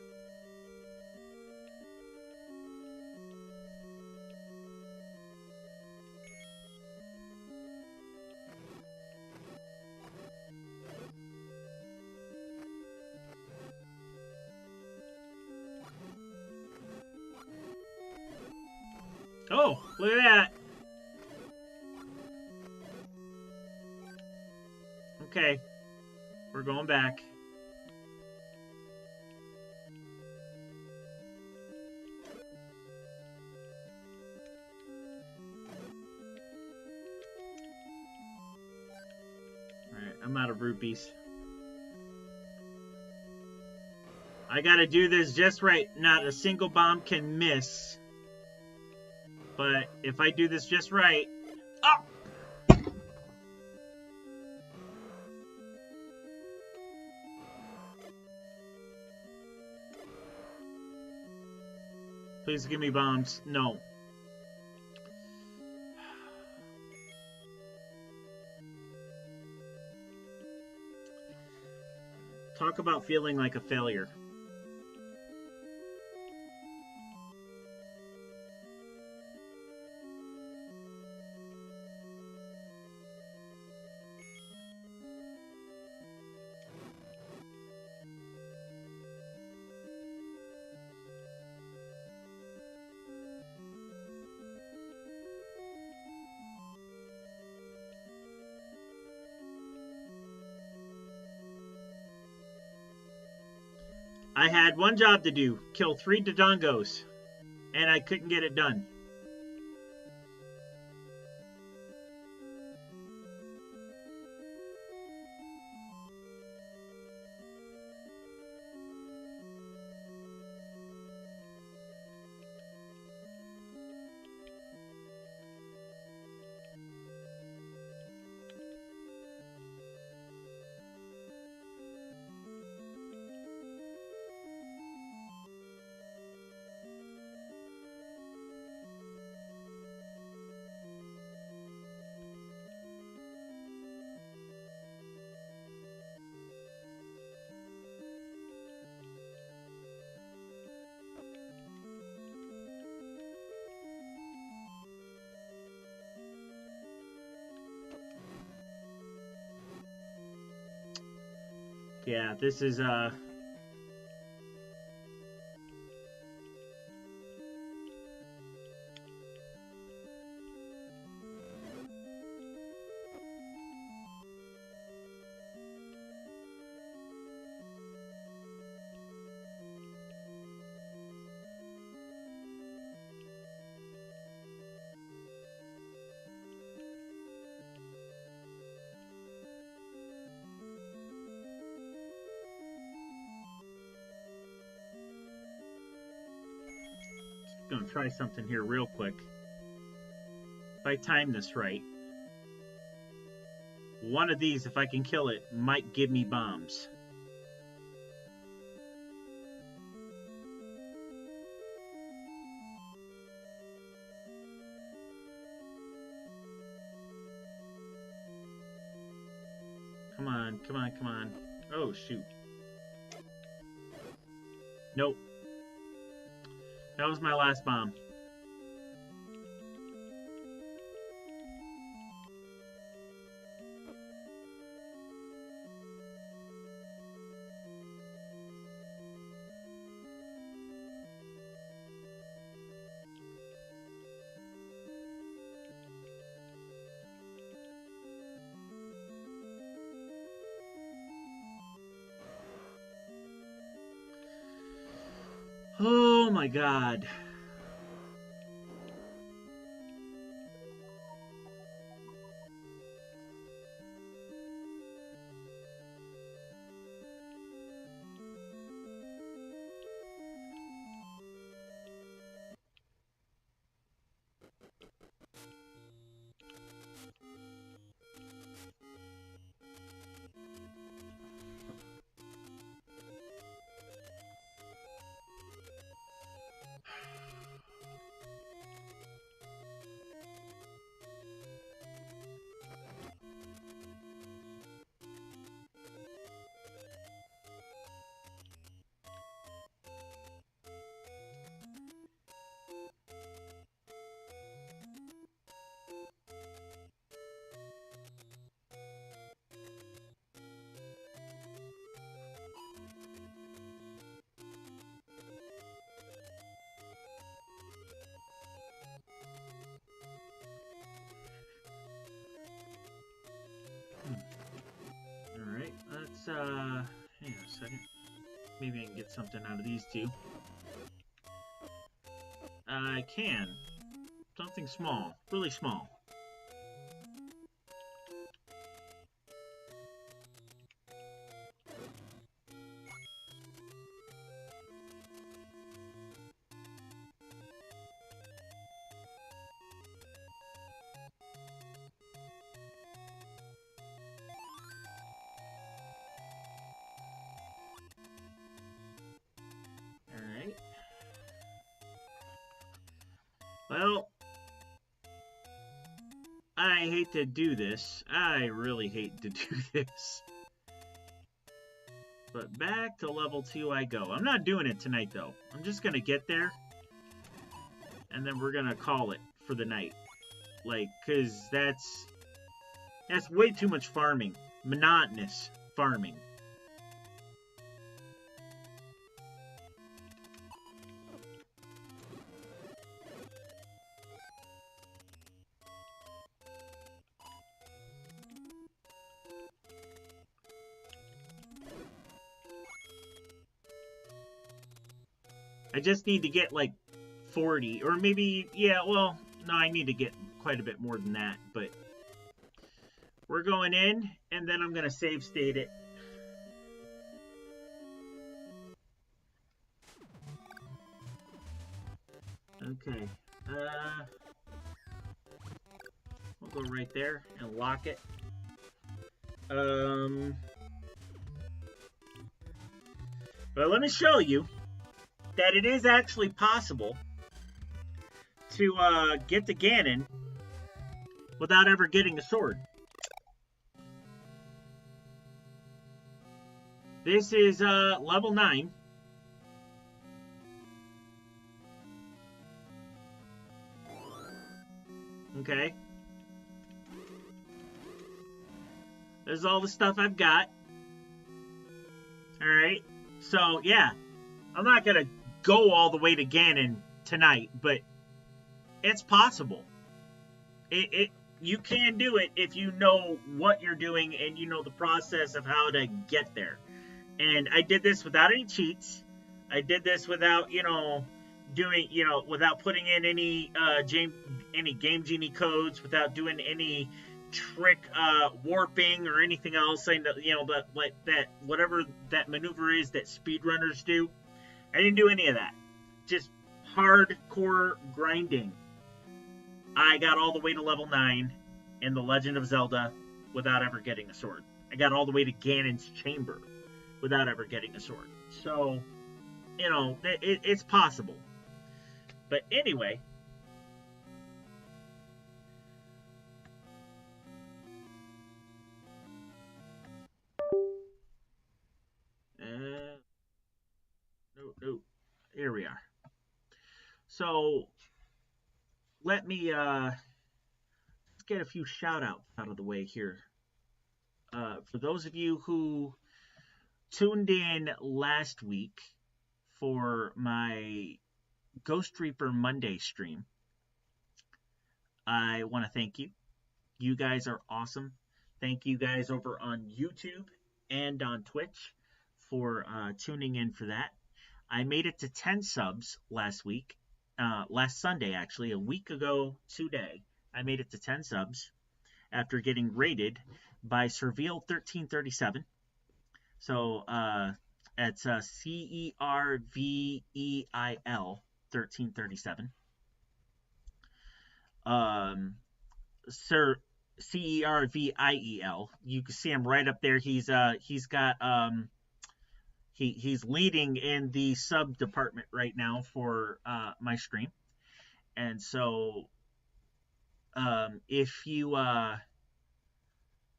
Oh, look at that. Okay, we're going back. Alright, I'm out of rupees. I gotta do this just right. Not a single bomb can miss. But if I do this just right... Oh! Please give me bombs. No. Talk about feeling like a failure. I had one job to do, kill 3 Dodongos, and I couldn't get it done. Yeah, this is, gonna try something here real quick. If I time this right, one of these, if I can kill it, might give me bombs. Come on, come on, come on. Oh, shoot. Nope. That was my last bomb. Oh my god. hang on a second. Maybe I can get something out of these two. I can. Something small. Really small. Alright. Well, I hate to do this. I really hate to do this. But back to level 2 I go. I'm not doing it tonight, though. I'm just gonna get there. And then we're gonna call it for the night. Like, cause that's way too much farming. Monotonous farming. I just need to get like 40, or maybe, yeah, well, no, I need to get quite a bit more than that, but we're going in, and then I'm going to save state it. Okay, we'll go right there and lock it. But let me show you that it is actually possible to get to Ganon without ever getting a sword. This is level 9. Okay. This is all the stuff I've got. Alright. So, yeah. I'm not going to go all the way to Ganon tonight, but it's possible. You can do it if you know what you're doing and you know the process of how to get there. And I did this without any cheats. I did this without, without putting in any Game Genie codes, without doing any trick warping or anything else. That whatever that maneuver is that speedrunners do. I didn't do any of that. Just hardcore grinding. I got all the way to level 9 in The Legend of Zelda without ever getting a sword. I got all the way to Ganon's chamber without ever getting a sword. So, it's possible. But anyway. No. Here we are. So, let me get a few shout outs out of the way here. For those of you who tuned in last week for my Ghost Reaper Monday stream, I want to thank you. You guys are awesome. Thank you guys over on YouTube and on Twitch for tuning in for that. I made it to 10 subs last week. Last Sunday, actually, a week ago today, I made it to 10 subs after getting raided by Serviel1337. So, it's CERVEIL 1337. Sir CERVIEL. You can see him right up there. He's got he's leading in the sub department right now for my stream. And so if you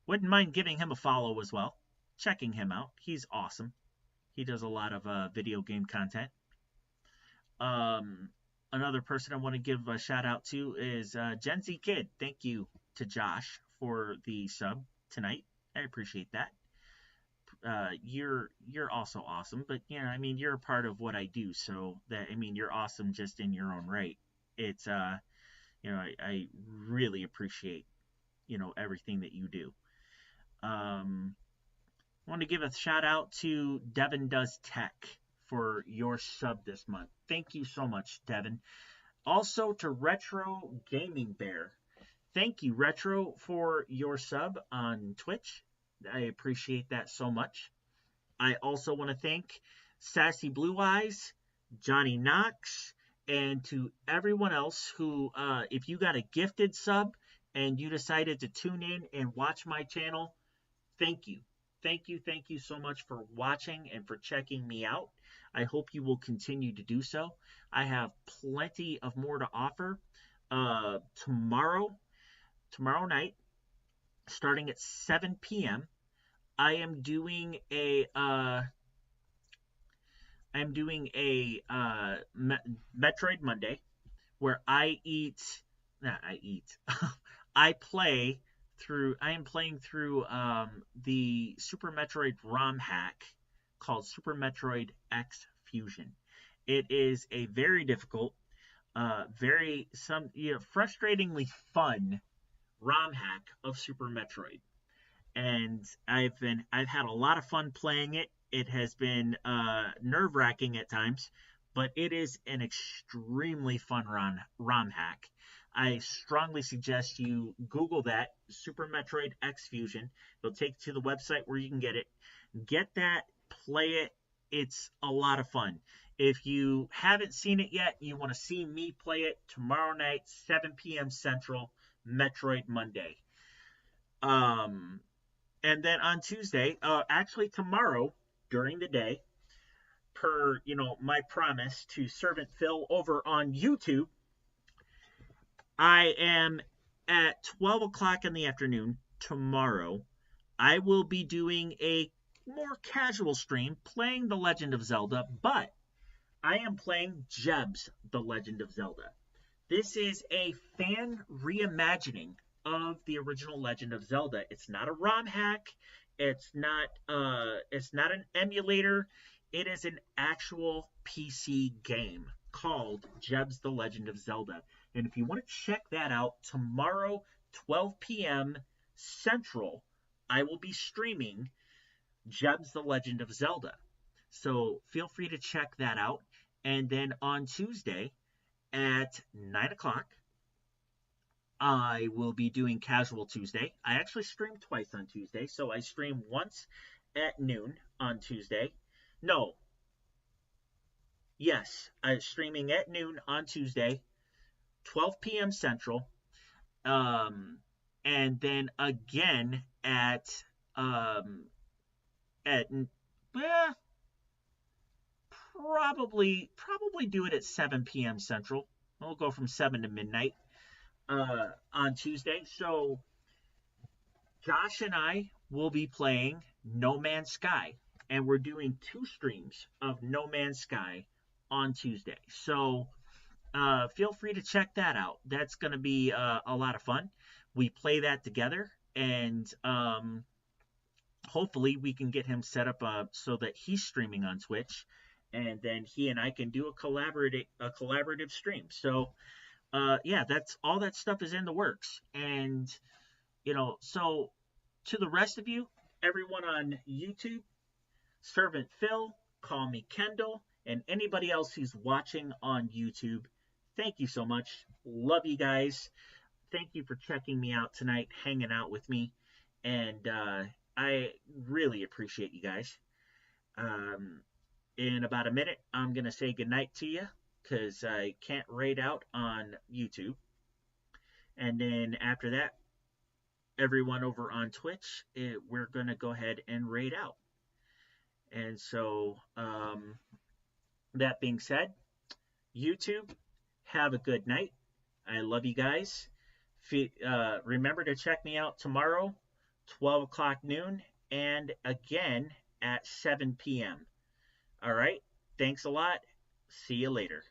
wouldn't mind giving him a follow as well, checking him out. He's awesome. He does a lot of video game content. Another person I want to give a shout out to is Gen Z Kid. Thank you to Josh for the sub tonight. I appreciate that. You're also awesome, but you're a part of what I do, so that you're awesome just in your own right. It's I really appreciate everything that you do. I want to give a shout out to Devin Does Tech for your sub this month. Thank you so much, Devin. Also to Retro Gaming Bear. Thank you, Retro, for your sub on Twitch. I appreciate that so much. I also want to thank Sassy Blue Eyes, Johnny Knox, and to everyone else who, if you got a gifted sub and you decided to tune in and watch my channel, thank you. Thank you so much for watching and for checking me out. I hope you will continue to do so. I have plenty of more to offer. Tomorrow night, starting at 7 p.m., I am doing a Metroid Monday where I am playing through the Super Metroid ROM hack called Super Metroid X Fusion. It is a very difficult, frustratingly fun ROM hack of Super Metroid, and I've had a lot of fun playing it. It has been nerve wracking at times, but it is an extremely fun ROM hack. I strongly suggest you Google that Super Metroid X Fusion. It'll take you to the website where you can get it. Get that, play it. It's a lot of fun. If you haven't seen it yet, you want to see me play it tomorrow night, 7 p.m. Central, Metroid Monday. And then on Tuesday, actually tomorrow during the day, per my promise to Servant Phil over on YouTube, I am at 12 o'clock in the afternoon tomorrow. I will be doing a more casual stream playing The Legend of Zelda, but I am playing Jeb's The Legend of Zelda. This is a fan reimagining of the original Legend of Zelda. It's not a ROM hack. It's not an emulator. It is an actual PC game called Jeb's The Legend of Zelda. And if you want to check that out, tomorrow, 12 p.m. Central, I will be streaming Jeb's The Legend of Zelda. So feel free to check that out. And then on Tuesday at 9 o'clock, I will be doing Casual Tuesday. I actually stream twice on Tuesday. So I stream once at noon on Tuesday. No. Yes, I'm streaming at noon on Tuesday, 12 p.m. Central. And then again at probably do it at 7 p.m. Central. We'll go from 7 to midnight on Tuesday. So Josh and I will be playing No Man's Sky, and we're doing 2 streams of No Man's Sky on Tuesday. So feel free to check that out. That's going to be a lot of fun. We play that together, and hopefully we can get him set up so that he's streaming on Twitch, and then he and I can do a collaborative stream. So yeah, that's all. That stuff is in the works. And so to the rest of you, everyone on YouTube, Servant Phil, Call Me Kendall, and anybody else who's watching on YouTube, thank you so much. Love you guys. Thank you for checking me out tonight, hanging out with me, and I really appreciate you guys. In about a minute, I'm going to say goodnight to you because I can't raid out on YouTube. And then after that, everyone over on Twitch, we're going to go ahead and raid out. And so, that being said, YouTube, have a good night. I love you guys. Remember to check me out tomorrow, 12 o'clock noon, and again at 7 p.m. All right. Thanks a lot. See you later.